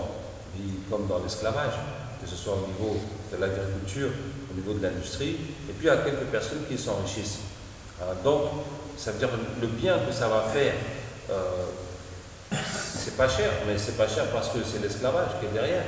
vit comme dans l'esclavage, que ce soit au niveau de l'agriculture, au niveau de l'industrie, et puis il y a quelques personnes qui s'enrichissent. Donc, ça veut dire le bien que ça va faire, c'est pas cher, mais c'est pas cher parce que c'est l'esclavage qui est derrière.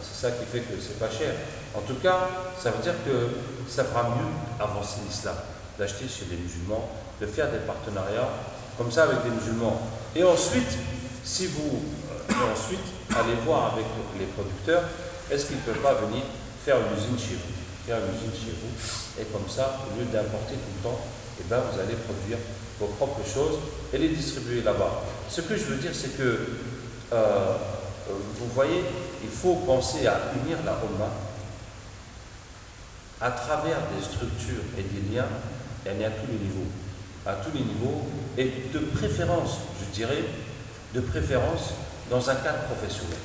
C'est ça qui fait que c'est pas cher. En tout cas, ça veut dire que ça fera mieux avancer l'islam, d'acheter chez les musulmans, de faire des partenariats comme ça avec des musulmans. Et ensuite, si vous allez voir avec les producteurs, est-ce qu'ils ne peuvent pas venir faire une usine chez vous? Faire une usine chez vous, et comme ça, au lieu d'importer tout le temps, eh ben, vous allez produire vos propres choses et les distribuer là-bas. Ce que je veux dire, c'est que, vous voyez, il faut penser à unir la Ummah à travers des structures et des liens, et à tous les niveaux. À tous les niveaux, et de préférence, je dirais, de préférence dans un cadre professionnel.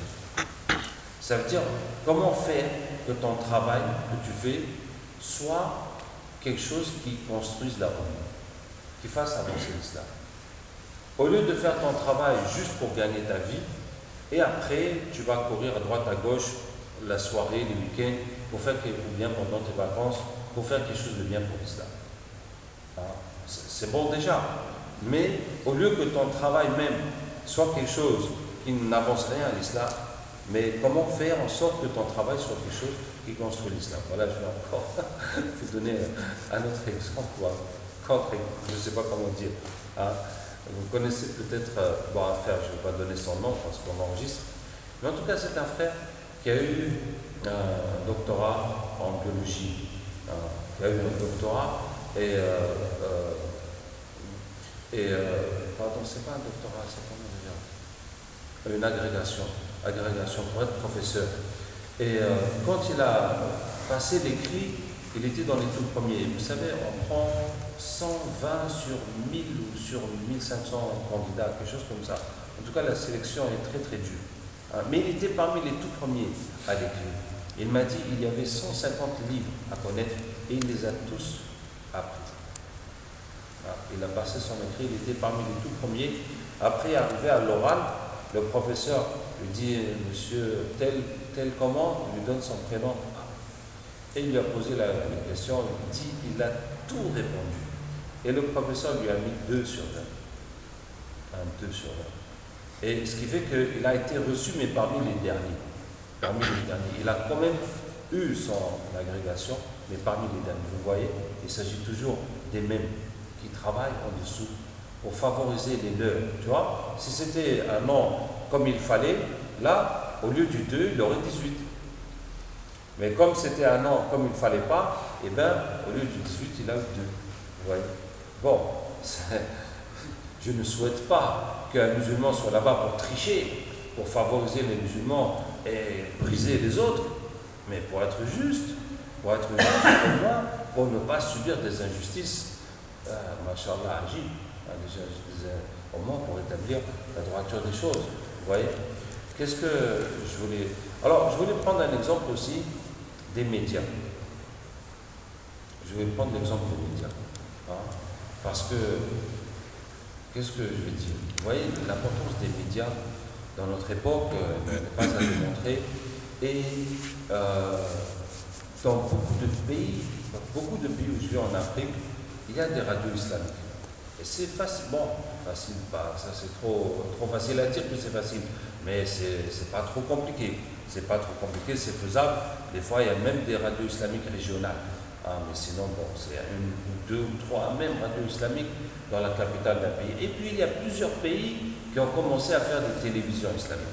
Ça veut dire, comment faire que ton travail que tu fais soit quelque chose qui construise la Ummah, qui fasse avancer l'islam. Au lieu de faire ton travail juste pour gagner ta vie, et après, tu vas courir à droite, à gauche, la soirée, les week-ends, pour faire quelque chose de bien pendant tes vacances, pour faire quelque chose de bien pour l'islam. C'est bon déjà, mais au lieu que ton travail même soit quelque chose qui n'avance rien à l'islam, mais comment faire en sorte que ton travail soit quelque chose qui construit l'islam? Voilà, je vais encore vous donner un autre exemple, je ne sais pas comment dire. Vous connaissez peut-être, bon, un frère, je ne vais pas donner son nom parce qu'on enregistre, mais en tout cas, c'est un frère qui a eu un doctorat en biologie, qui a eu un doctorat pardon, c'est pas un doctorat, c'est comment dire, une agrégation pour être professeur. Et quand il a passé l'écrit, il était dans les tout premiers. Vous savez, on prend 120 sur 1000 ou sur 1500 candidats, quelque chose comme ça. En tout cas, la sélection est très très dure. Mais il était parmi les tout premiers à l'écrire. Il m'a dit qu'il y avait 150 livres à connaître et il les a tous appris. Il a passé son écrit, il était parmi les tout premiers. Après, arrivé à l'oral, le professeur lui dit « Monsieur tel comment ?» Il lui donne son prénom. Et il lui a posé la question, il dit « Il a tout répondu. » Et le professeur lui a mis 2 sur 20. 2 sur 20. Et ce qui fait qu'il a été reçu, mais parmi les derniers. Il a quand même eu son agrégation, mais parmi les derniers. Vous voyez, il s'agit toujours des mêmes qui travaillent en dessous pour favoriser les leurs. Tu vois, si c'était un nom comme il fallait, là, au lieu du 2, il aurait 18. Mais comme c'était un nom comme il ne fallait pas, eh bien, au lieu du 18, il a eu 2. Vous voyez. Bon, je ne souhaite pas qu'un musulman soit là-bas pour tricher, pour favoriser les musulmans et briser les autres, mais pour être juste pour moi, pour ne pas subir des injustices. Masha'Allah, agit, au moins pour établir la droiture des choses. Vous voyez? Qu'est-ce que je voulais... Alors, je voulais prendre un exemple aussi des médias. Je vais prendre l'exemple des médias. Parce que, qu'est-ce que je vais dire? Vous voyez, l'importance des médias dans notre époque, n'est pas à démontrer. Et dans beaucoup de pays où je vis en Afrique, il y a des radios islamiques. Et c'est facile, bon, facile, pas, ça c'est trop facile à dire que c'est facile, mais c'est pas trop compliqué. C'est pas trop compliqué, c'est faisable. Des fois, il y a même des radios islamiques régionales. Ah, mais sinon, bon, c'est une ou deux ou trois même radios islamiques dans la capitale d'un pays. Et puis, il y a plusieurs pays qui ont commencé à faire des télévisions islamiques.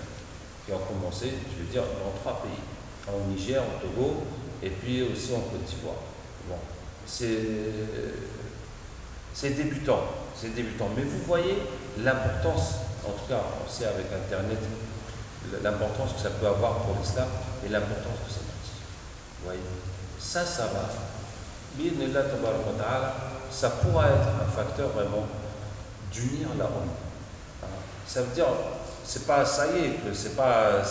Qui ont commencé, je veux dire, dans 3 pays. En Niger, au Togo, et puis aussi en Côte d'Ivoire. Bon, c'est débutant, mais vous voyez l'importance, en tout cas on sait avec Internet, l'importance que ça peut avoir pour l'islam et l'importance de cet outil. Vous voyez, ça va. Bi'idhnillah tabaraka wa ta'ala, ça pourra être un facteur vraiment d'unir la Ummah. Ça veut dire, c'est pas, ça y est, que c'est pas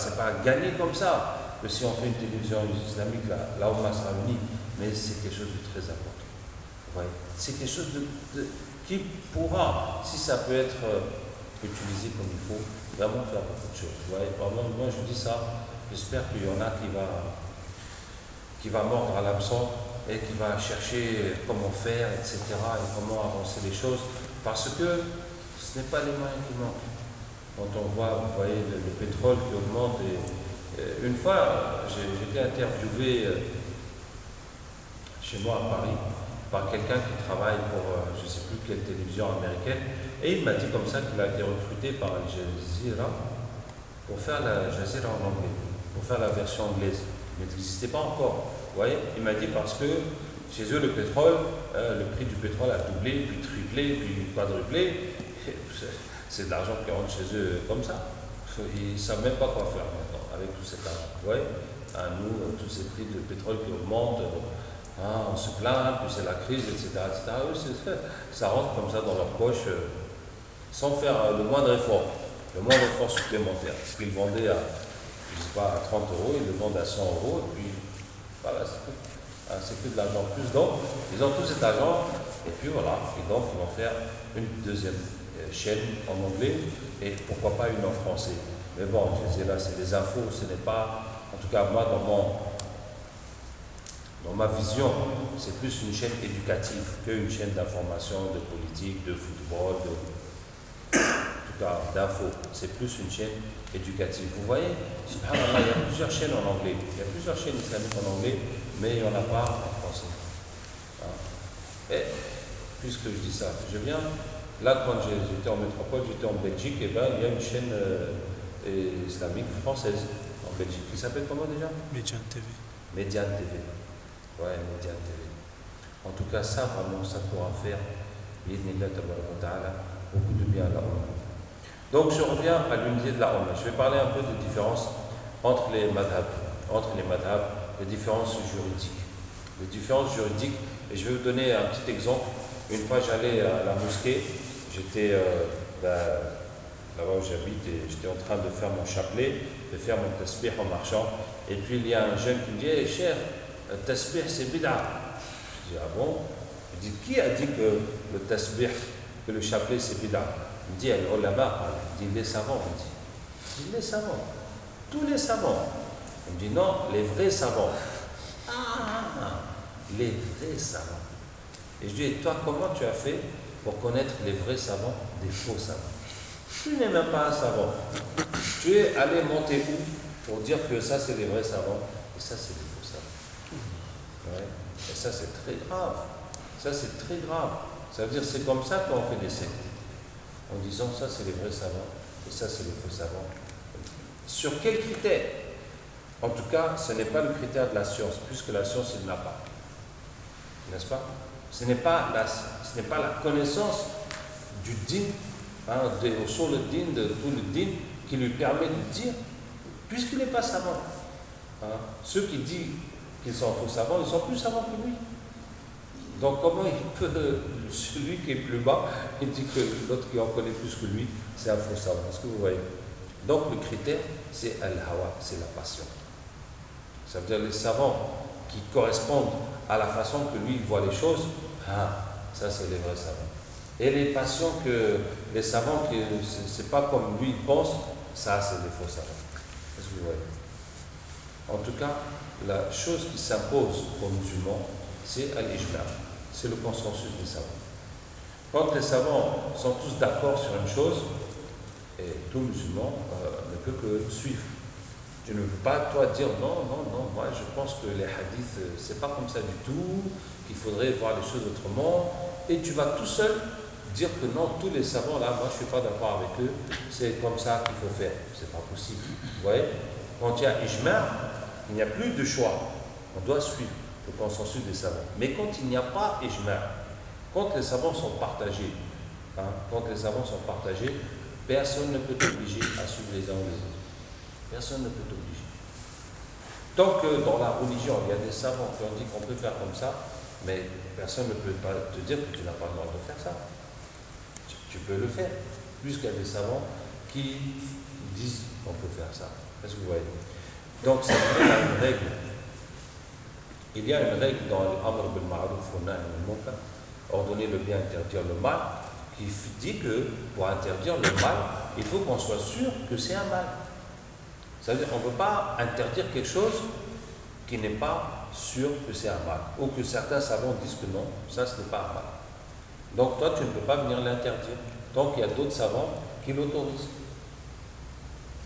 gagné comme ça, que si on fait une télévision islamique, la Ummah sera unie, mais c'est quelque chose de très important. Ouais. C'est quelque chose qui pourra, si ça peut être utilisé comme il faut, vraiment faire beaucoup de choses. Ouais. Vraiment, moi je dis ça, j'espère qu'il y en a qui va mordre à l'hameçon et qui va chercher comment faire, etc., et comment avancer les choses, parce que ce n'est pas les moyens qui manquent. Quand on voit, vous voyez, le pétrole qui augmente, et une fois, j'étais interviewé chez moi à Paris par quelqu'un qui travaille pour je ne sais plus quelle télévision américaine, et il m'a dit comme ça qu'il a été recruté par Al Jazeera pour faire la Jazeera en anglais, pour faire la version anglaise, mais ça n'existait pas encore. Vous voyez, il m'a dit parce que chez eux le pétrole, le prix du pétrole a doublé, puis triplé, puis quadruplé. C'est de l'argent qui rentre chez eux comme ça. Ils ne savent même pas quoi faire maintenant avec tout cet argent. Vous voyez, à nous, tous ces prix de pétrole qui augmentent, on se plaint, puis c'est la crise, etc. Eux, ça rentre comme ça dans leur poche sans faire le moindre effort supplémentaire. Ce qu'ils vendaient à, je sais pas, à 30 euros, ils le vendent à 100 euros, et puis voilà, c'est que de l'argent en plus. Donc, ils ont tout cet argent, et puis voilà, et donc ils vont faire une deuxième chaîne en anglais, et pourquoi pas une en français. Mais bon, je disais là, c'est des infos, ce n'est pas, en tout cas moi, dans ma vision, c'est plus une chaîne éducative qu'une chaîne d'information, de politique, de football, en tout cas d'infos. C'est plus une chaîne éducative. Vous voyez, subhanallah, il y a plusieurs chaînes en anglais. Il y a plusieurs chaînes islamiques en anglais, mais il n'y en a pas en français. Et puisque je dis ça, je viens, là quand j'étais en métropole, j'étais en Belgique, et ben il y a une chaîne islamique française en Belgique qui s'appelle comment déjà? Médiane TV. Médiane TV. Ouais, Médiane TV. En tout cas, ça vraiment, ça pourra faire, bi'idhnillah tabaraka wa ta'ala, beaucoup de bien à la Ummah. Donc je reviens à l'unité de la Ummah. Je vais parler un peu de différence entre les madhab, les différences juridiques. Les différences juridiques, et je vais vous donner un petit exemple. Une fois, j'allais à la mosquée, j'étais là-bas où j'habite, et j'étais en train de faire mon chapelet, de faire mon tasbih en marchant, et puis il y a un jeune qui me dit « Hey, cher, le tasbih c'est bid'a ». Je dis « Ah bon ?» Il dit « Qui a dit que le tasbih, que le chapelet c'est bid'a ?» Il me dit « Al-ulama », il dit « Les savants », il dit. Je dis « Les savants, tous les savants ». Il me dit « Non, les vrais savants ». Ah, les vrais savants. Et je dis, et toi, comment tu as fait pour connaître les vrais savants des faux savants? Tu n'es même pas un savant. Tu es allé monter où pour dire que ça, c'est les vrais savants et ça, c'est les faux savants. Ouais. Et ça, c'est très grave. Ça, c'est très grave. Ça veut dire, c'est comme ça qu'on fait des sectes. En disant, ça, c'est les vrais savants et ça, c'est les faux savants. Sur quels critères? En tout cas, ce n'est pas le critère de la science, puisque la science, il n'a pas. N'est-ce pas? Ce n'est pas la connaissance du din, sur le din, de tout le din, qui lui permet de dire, puisqu'il n'est pas savant. Ceux qui disent qu'ils sont faux savants, ils sont plus savants que lui. Donc comment il peut, celui qui est plus bas, il dit que l'autre qui en connaît plus que lui, c'est un faux savant. Est-ce que vous voyez? Donc le critère, c'est al-hawa, c'est la passion. Ça veut dire les savants qui correspondent à la façon que lui il voit les choses, ça c'est les vrais savants. Et les passions que les savants, c'est pas comme lui il pense, ça c'est des faux savants. Est-ce que vous voyez? En tout cas, la chose qui s'impose aux musulmans, c'est al-ijma', c'est le consensus des savants. Quand les savants sont tous d'accord sur une chose, et tout musulman ne peut que suivre. Tu ne peux pas, toi, dire non, moi je pense que les hadiths, c'est pas comme ça du tout, qu'il faudrait voir les choses autrement, et tu vas tout seul dire que non, tous les savants là, moi je suis pas d'accord avec eux, c'est comme ça qu'il faut faire. C'est pas possible. Vous voyez? Quand il y a ijma', il n'y a plus de choix. On doit suivre le consensus des savants. Mais quand il n'y a pas ijma', quand les savants sont partagés, personne ne peut t'obliger à suivre les uns ou les autres. Personne ne peut t'obliger. Tant que dans la religion, il y a des savants qui ont dit qu'on peut faire comme ça, mais personne ne peut pas te dire que tu n'as pas le droit de faire ça. Tu peux le faire, puisqu'il y a des savants qui disent qu'on peut faire ça. Est-ce que vous voyez? Donc, c'est une règle. Il y a une règle dans l'Amr bil Ma'ruf wa Nahy anil Munkar, ordonner le bien, interdire le mal, qui dit que pour interdire le mal, il faut qu'on soit sûr que c'est un mal. C'est-à-dire qu'on ne peut pas interdire quelque chose qui n'est pas sûr que c'est un mal, ou que certains savants disent que non, ça ce n'est pas un mal. Donc toi tu ne peux pas venir l'interdire, donc il y a d'autres savants qui l'autorisent.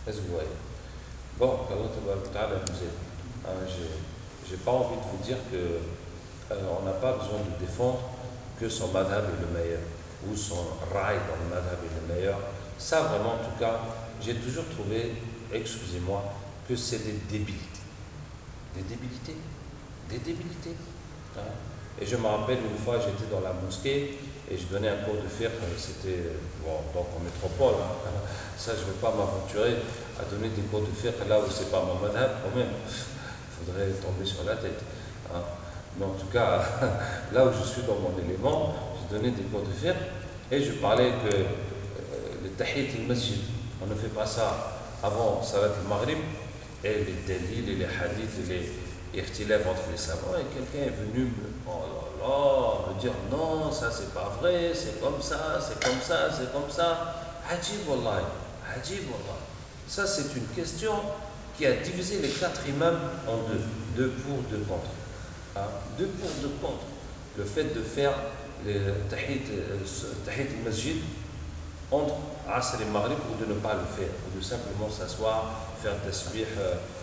Est-ce que vous voyez? Bon, j'ai pas envie de vous dire que on n'a pas besoin de défendre que son madhab est le meilleur, ou son raï dans le madhab est le meilleur. Ça vraiment, en tout cas, j'ai toujours trouvé, excusez-moi, que c'est des débilités. Des débilités. Des débilités. Hein? Et je me rappelle une fois, j'étais dans la mosquée et je donnais un cours de fiqh, c'était donc en métropole. Hein? Ça, je ne vais pas m'aventurer à donner des cours de fiqh là où c'est pas mon madhab, quand même. Il faudrait tomber sur la tête. Hein? Mais en tout cas, là où je suis dans mon élément, je donnais des cours de fiqh et je parlais que le tahiyat al-masjid, on ne fait pas ça avant Salat al-Maghrib, et les délits, et les hadiths, et les ikhtilaf entre les savants, et quelqu'un est venu me dire non, ça c'est pas vrai, c'est comme ça, c'est comme ça, c'est comme ça. Ajib wallahi, ajib wallahi. Ça c'est une question qui a divisé les 4 imams en deux pour, 2 contre. Hein? 2 pour, 2 contre. Le fait de faire le tahiyat al-masjid entre Asr et Maghrib, ou de ne pas le faire, ou de simplement s'asseoir, faire tasbih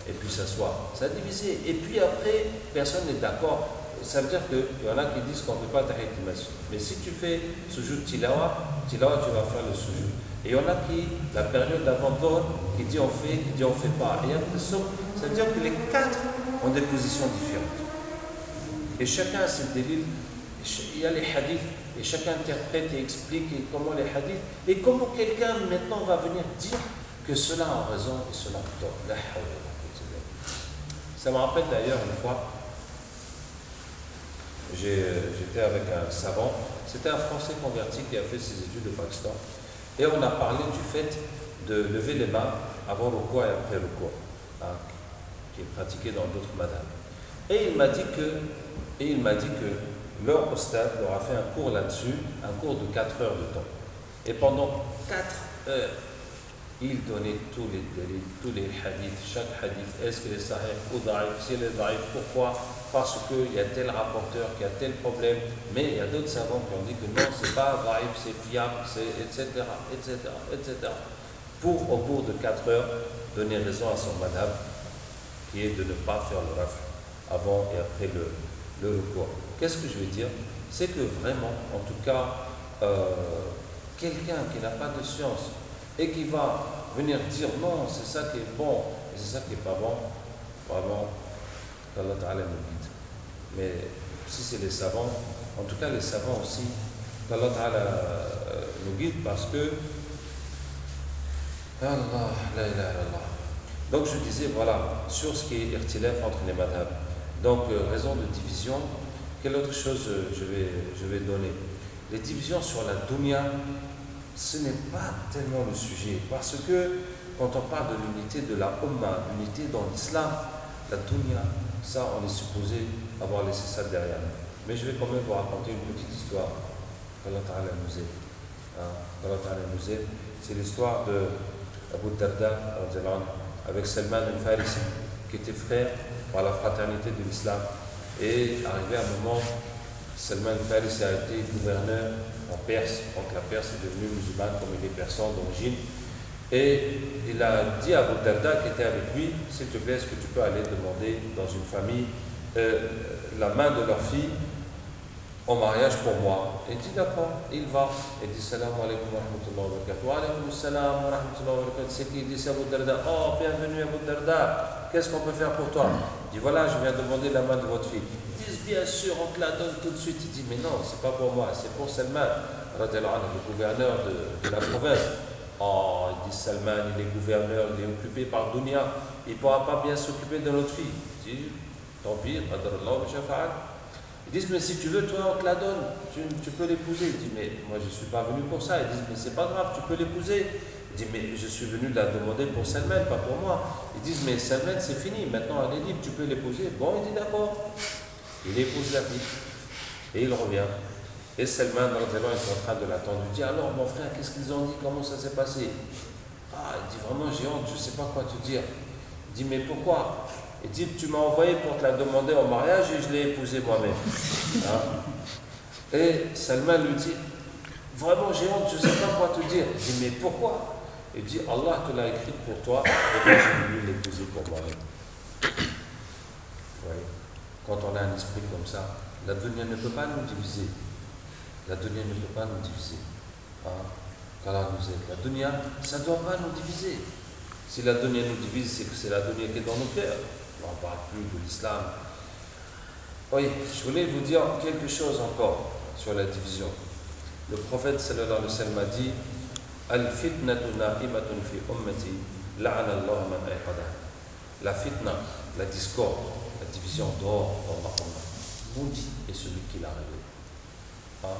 et puis s'asseoir. Ça a divisé. Et puis après, personne n'est d'accord. Ça veut dire qu'il y en a qui disent qu'on ne fait pas tahiyat al-masjid. Mais si tu fais sujoud tilawa, tu vas faire le sujoud. Et il y en a qui, la période d'avant-Dhuhr, qui dit on fait, qui dit on ne fait pas. Et après ça veut dire que les 4 ont des positions différentes. Et chacun a ses délits. Il y a les hadiths, et chacun interprète et explique comment les hadiths, et comment quelqu'un maintenant va venir dire que cela a raison et cela a tort. Ça me rappelle d'ailleurs une fois, j'étais avec un savant, c'était un Français converti qui a fait ses études au Pakistan, et on a parlé du fait de lever les mains avant le cours et après le cours, hein, qui est pratiqué dans d'autres madhab. Et il m'a dit que leur ustad leur a fait un cours là-dessus, un cours de 4 heures de temps. Et pendant 4 heures, il donnait tous les délits, tous les hadiths, chaque hadith. Est-ce qu'il est sahih ou daïf? Si il est daïf, pourquoi? Parce qu'il y a tel rapporteur qui a tel problème. Mais il y a d'autres savants qui ont dit que non, c'est pas daïf, c'est fiable, etc., etc., etc. Pour, au cours de 4 heures, donner raison à son madhab, qui est de ne pas faire le raf avant et après le recours. Qu'est-ce que je veux dire? C'est que vraiment, en tout cas, quelqu'un qui n'a pas de science et qui va venir dire non, c'est ça qui est bon et c'est ça qui n'est pas bon, vraiment, qu'Allah Ta'ala nous guide. Mais si c'est les savants, en tout cas les savants aussi, qu'Allah Ta'ala nous guide parce que Allah, la ilaha illallah. Donc je disais, voilà, sur ce qui est irtilaf entre les madhab. Donc, raison de division. Quelle autre chose je vais donner? Les divisions sur la dunya, ce n'est pas tellement le sujet. Parce que quand on parle de l'unité de la Ummah, l'unité dans l'islam, la dunya, ça, on est supposé avoir laissé ça derrière nous. Mais je vais quand même vous raconter une petite histoire. qu'Allah Ta'ala nous aide. C'est l'histoire Abu Darda, avec Salman al-Farisi, qui était frère par la fraternité de l'islam. Et arrivé à un moment, Salman al-Farisi a été gouverneur en Perse, donc la Perse est devenue musulmane comme il est persan d'origine. Et il a dit à Abu Darda qui était avec lui, s'il te plaît, est-ce que tu peux aller demander dans une famille la main de leur fille en mariage pour moi? Il dit d'accord, il va. Il dit salam alaikum wa rahmatullahi wa barakatuh. Wa alaikum salam wa rahmatullahi wa barakatuh. C'est qui? Il dit c'est Abu Darda. Oh, bienvenue Abu Darda. Qu'est-ce qu'on peut faire pour toi? Il dit voilà, je viens demander la main de votre fille. Ils disent bien sûr, on te la donne tout de suite. Il dit mais non, c'est pas pour moi, c'est pour Salman, le gouverneur de la province. Oh, il dit Salman, il est gouverneur, il est occupé par Dunya, il ne pourra pas bien s'occuper de notre fille. Il dit tant pis, qadarallah wa shafa'al. Ils disent mais si tu veux, toi on te la donne, tu peux l'épouser. Il dit mais moi je ne suis pas venu pour ça. Ils disent mais c'est pas grave, tu peux l'épouser. Il dit mais je suis venu la demander pour Salman, pas pour moi. Ils disent mais Salman c'est fini, maintenant elle est libre, tu peux l'épouser. Bon, il dit d'accord. Il épouse la fille et il revient. Et Salman est en train de l'attendre. Il dit alors mon frère, qu'est-ce qu'ils ont dit, comment ça s'est passé? Ah, il dit vraiment j'ai honte, je ne sais pas quoi te dire. Il dit mais pourquoi? Il dit tu m'as envoyé pour te la demander en mariage et je l'ai épousée moi-même. Hein? Et Salman lui dit vraiment j'ai honte, je ne sais pas quoi te dire. Il dit mais pourquoi? Il dit Allah te l'a écrite pour toi et moi j'ai voulu l'épouser pour moi-même. Vous voyez, quand on a un esprit comme ça, la dunya ne peut pas nous diviser. La dunya ne peut pas nous diviser. Hein? Qu'Allah nous aide. La dunya, ça ne doit pas nous diviser. Si la dunya nous divise, c'est que c'est la dunya qui est dans nos cœurs. On ne parle plus de l'islam. Oui, je voulais vous dire quelque chose encore sur la division. Le prophète sallallahu alayhi wa sallam a dit Al-fitnatu na'imatun fi ummati la'ana Allah man ayqadaha. La fitna, la discorde, la division dehors dans la umma. Maudit est celui qui l'a révélé. Hein?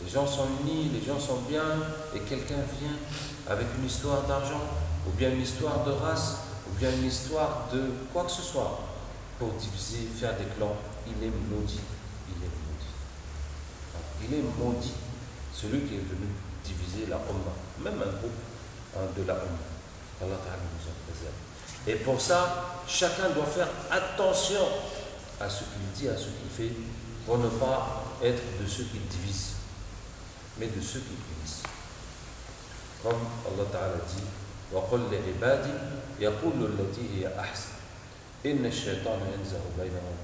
Les gens sont unis, les gens sont bien, et quelqu'un vient avec une histoire d'argent, ou bien une histoire de race, ou bien une histoire de quoi que ce soit, pour diviser, faire des clans. Il est maudit. Il est maudit. Hein? Il est maudit, celui qui est venu diviser la umma, même un groupe de la umma. Allah Ta'ala nous en préserve. Et pour ça, chacun doit faire attention à ce qu'il dit, à ce qu'il fait, pour ne pas être de ceux qui divisent, mais de ceux qui unissent. Comme Allah Ta'ala dit وَقُلْ لِعِبَادِ يَقُولُ الَّتِي هِيَ أَحْسَنُ إِنَّ الشَّيْطَانَ يَنزَغُ بَيْنَهُمْ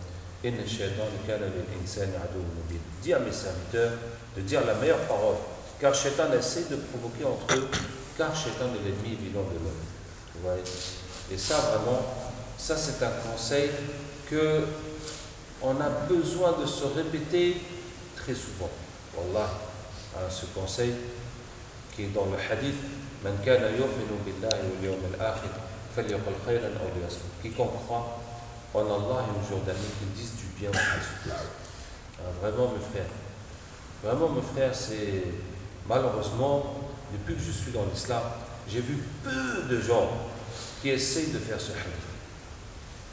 إِنَّ الشَّيْطَانَ كَانَ لِلْإِنسَانِ عَدُوًّا مُبِينًا. Dis à mes serviteurs de dire la meilleure parole, car Shaitan essaie de provoquer entre eux, car Shaitan est l'ennemi évident de l'homme. Vous voyez? Et ça vraiment, ça c'est un conseil que on a besoin de se répéter très souvent. Wallah, ce conseil qui est dans le hadith Man kana yu'minu billahi wal yawmil akhir falyaqul khayran aw liyasmut. Quiconque croit en Allah et au jour dernier, qu'il dise du bien ou qu'il se taise. Vraiment mes frères, c'est malheureusement, depuis que je suis dans l'islam, j'ai vu peu de gens qui essayent de faire ce hadith,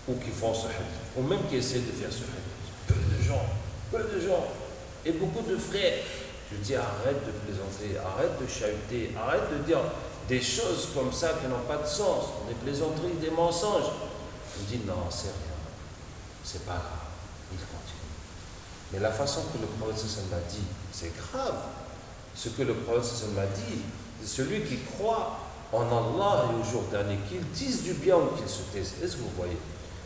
ou qui font ce hadith, ou même qui essayent de faire ce hadith. Peu de gens, et beaucoup de frères. Je dis arrête de plaisanter, arrête de chahuter, arrête de dire des choses comme ça qui n'ont pas de sens, des plaisanteries, des mensonges. Je dis non, c'est rien, c'est pas grave, il continue. Mais la façon que le prophète m'a dit, c'est grave. Ce que le prophète m'a dit, c'est celui qui croit en Allah et au jour dernier, qu'il dise du bien ou qu'il se taise. Est-ce que vous voyez?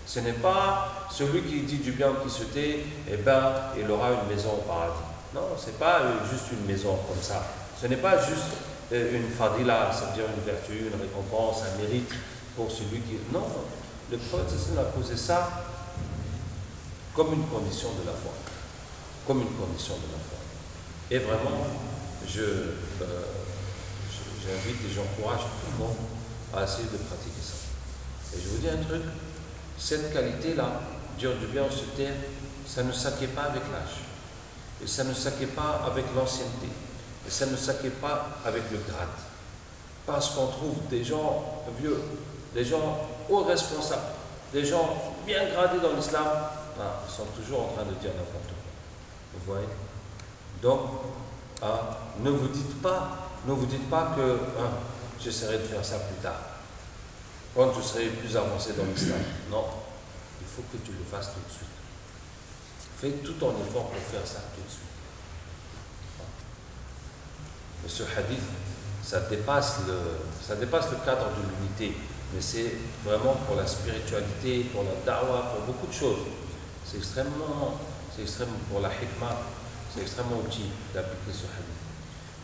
Ce n'est pas celui qui dit du bien ou qui se tait, eh ben, il aura une maison au paradis. Non, ce n'est pas juste une maison comme ça. Ce n'est pas juste une fadila, c'est-à-dire une vertu, une récompense, un mérite pour celui qui... Non, le prophète a posé ça comme une condition de la foi. Comme une condition de la foi. Et vraiment, j'invite et j'encourage tout le monde à essayer de pratiquer ça. Et je vous dis un truc, cette qualité-là, dire du bien ou se taire, ça ne s'acquiert pas avec l'âge. Et ça ne s'acquiert pas avec l'ancienneté. Et ça ne s'acquiert pas avec le grade. Parce qu'on trouve des gens vieux, des gens hauts responsables, des gens bien gradés dans l'islam, ils sont toujours en train de dire n'importe quoi. Vous voyez? Donc, ne vous dites pas que j'essaierai de faire ça plus tard, quand je serai plus avancé dans l'islam. Non, il faut que tu le fasses tout de suite. Fais tout ton effort pour faire ça tout de suite. Mais ce hadith, ça dépasse le cadre de l'unité, mais c'est vraiment pour la spiritualité, pour la da'wah, pour beaucoup de choses. C'est extrêmement pour la hikmah, c'est extrêmement utile d'appliquer ce hadith.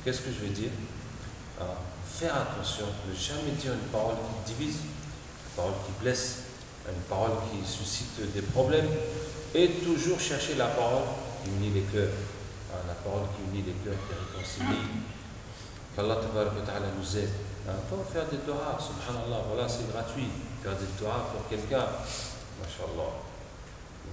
Qu'est-ce que je veux dire? Faire attention, ne jamais dire une parole qui divise, une parole qui blesse, une parole qui suscite des problèmes, et toujours chercher la parole qui unit les cœurs, la parole qui unit les cœurs, qui réconcilie. Qu'Allah Ta'ala nous aide. Pas faire des doigts, subhanallah, voilà, c'est gratuit. Faire des doigts pour quelqu'un, mashallah.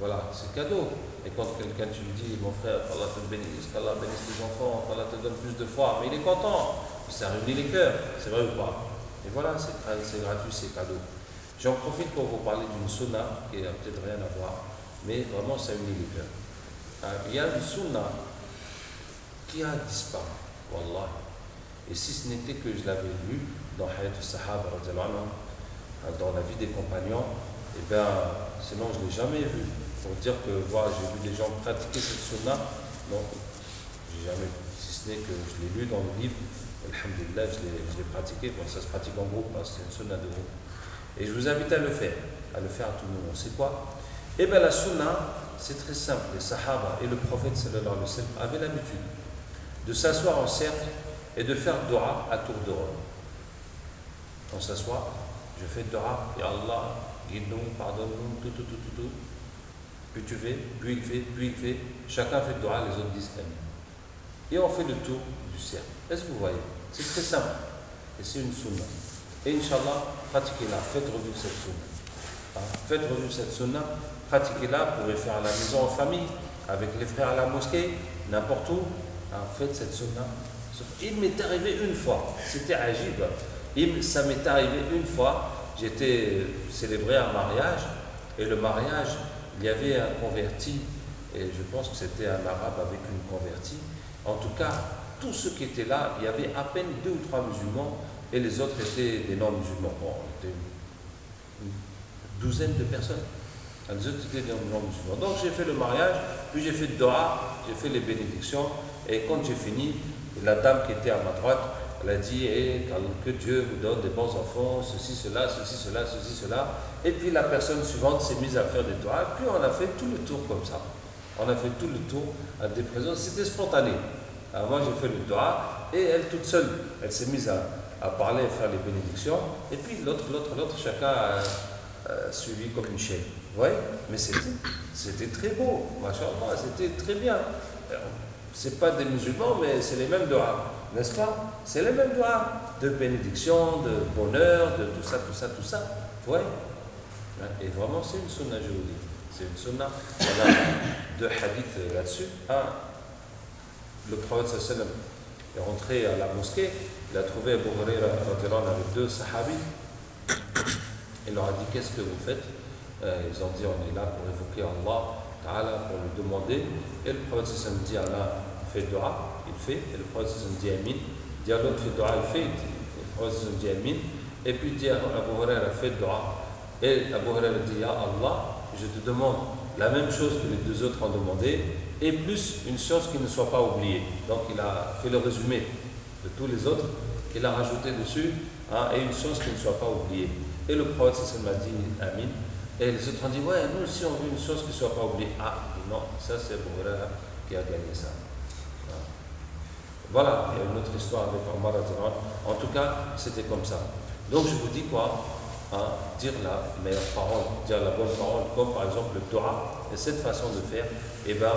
Voilà, c'est cadeau. Et quand quelqu'un tu lui dis, mon frère, qu'Allah te bénisse, qu'Allah bénisse tes enfants, qu'Allah te donne plus de foi, mais il est content. Ça réunit les cœurs, c'est vrai ou pas? Et voilà, c'est gratuit, c'est cadeau. J'en profite pour vous parler d'une sunna qui n'a peut-être rien à voir, mais vraiment ça unit les cœurs. Il y a une sunna qui a disparu, wallah. Et si ce n'était que je l'avais lu dans Hayat al-Sahaba, dans la vie des compagnons, eh bien, sinon je ne l'ai jamais vu. Pour dire que voilà, j'ai vu des gens pratiquer cette sunna, non, j'ai jamais vu. Si ce n'est que je l'ai lu dans le livre, alhamdulillah, je l'ai pratiqué. Bon, ça se pratique en groupe, parce que c'est une sunna de groupe. Et je vous invite à le faire à tout moment. C'est quoi? Eh bien, la sunna, c'est très simple. Les Sahaba et le prophète sallallahu alayhi wa sallam avaient l'habitude de s'asseoir en cercle et de faire dua à tour de rôle. On s'assoit, je fais dua, et Allah, guide-nous, pardonne-nous, tout. Puis tu fais, puis il fait, chacun fait dua, les autres disent amen. Et on fait le tour du cercle. Est-ce que vous voyez? C'est très simple. Et c'est une sunna. Et Inch'Allah, pratiquez-la, faites revivre cette sunna. Faites revivre cette sunna, pratiquez-la, vous pouvez faire à la maison en famille, avec les frères à la mosquée, n'importe où. Faites cette sunna. Il m'est arrivé une fois, c'était agib, ça m'est arrivé une fois, j'étais célébré un mariage, et le mariage, il y avait un converti, et je pense que c'était un arabe avec une convertie. En tout cas, tous ceux qui étaient là, il y avait à peine 2 ou 3 musulmans, et les autres étaient des non-musulmans. Bon, on était une douzaine de personnes. Les autres étaient des non-musulmans. Donc j'ai fait le mariage, puis j'ai fait le dua, j'ai fait les bénédictions, et quand j'ai fini, la dame qui était à ma droite, elle a dit que Dieu vous donne des bons enfants, ceci, cela. Et puis la personne suivante s'est mise à faire des doigts. Puis on a fait tout le tour comme ça. On a fait tout le tour à des présences. C'était spontané. Alors moi j'ai fait le doigt et elle toute seule, elle s'est mise à parler, à faire les bénédictions. Et puis l'autre, chacun a suivi comme une chaîne. Oui, mais c'était très beau. Machallah, c'était très bien. C'est pas des musulmans, mais c'est les mêmes doigts, n'est-ce pas? C'est les mêmes doigts de bénédiction, de bonheur, de tout ça. Oui. Et vraiment, c'est une sunna, je vous dis. C'est une sunna. On a deux hadiths là-dessus. Le prophète sallam est rentré à la mosquée, il a trouvé Abu Huraira avec 2 sahabis. Il leur a dit: qu'est-ce que vous faites? Ils ont dit: on est là pour évoquer Allah Ta'ala, pour lui demander. Et le prophète sallam dit: Allah fait dua, il fait. Et le prophète sallam dit Amin. Il dit à l'autre: fait dua, il fait. Le prophète sallam dit Amin. Et puis il dit à Abu Huraira: fait dua. Et Abu Huraira dit: Ya Allah, je te demande la même chose que les 2 autres ont demandé, et plus une chose qui ne soit pas oubliée. Donc il a fait le résumé de tous les autres, qu'il a rajouté dessus, et une chose qui ne soit pas oubliée. Et le prophète sallam a dit Amin. Et les autres ont dit: ouais, nous aussi on veut une chose qui ne soit pas oubliée. Non, ça c'est Abu Huraira qui a gagné ça. Voilà, il y a une autre histoire avec Omar. En tout cas, c'était comme ça. Donc je vous dis quoi? Dire la meilleure parole, dire la bonne parole, comme par exemple le Torah. Et cette façon de faire, eh ben,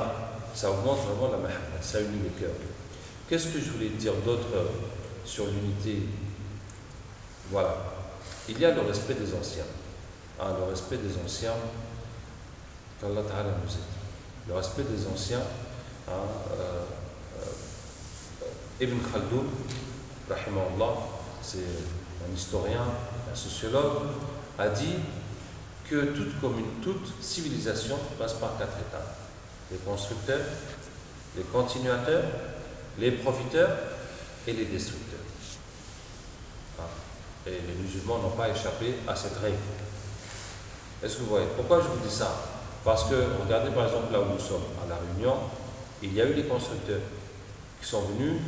ça augmente vraiment la mahabba, ça unit les cœurs. Qu'est-ce que je voulais dire d'autre sur l'unité? Voilà. Il y a le respect des anciens. Le respect des anciens, qu'Allah Ta'ala nous aide. Le respect des anciens, Ibn Khaldoun, rahimahullah, c'est un historien, un sociologue, a dit que toute civilisation passe par 4 étapes: les constructeurs, les continuateurs, les profiteurs et les destructeurs. Hein. Et les musulmans n'ont pas échappé à cette règle. Est-ce que vous voyez? Pourquoi je vous dis ça? Parce que, regardez par exemple là où nous sommes, à La Réunion, il y a eu des constructeurs qui sont venus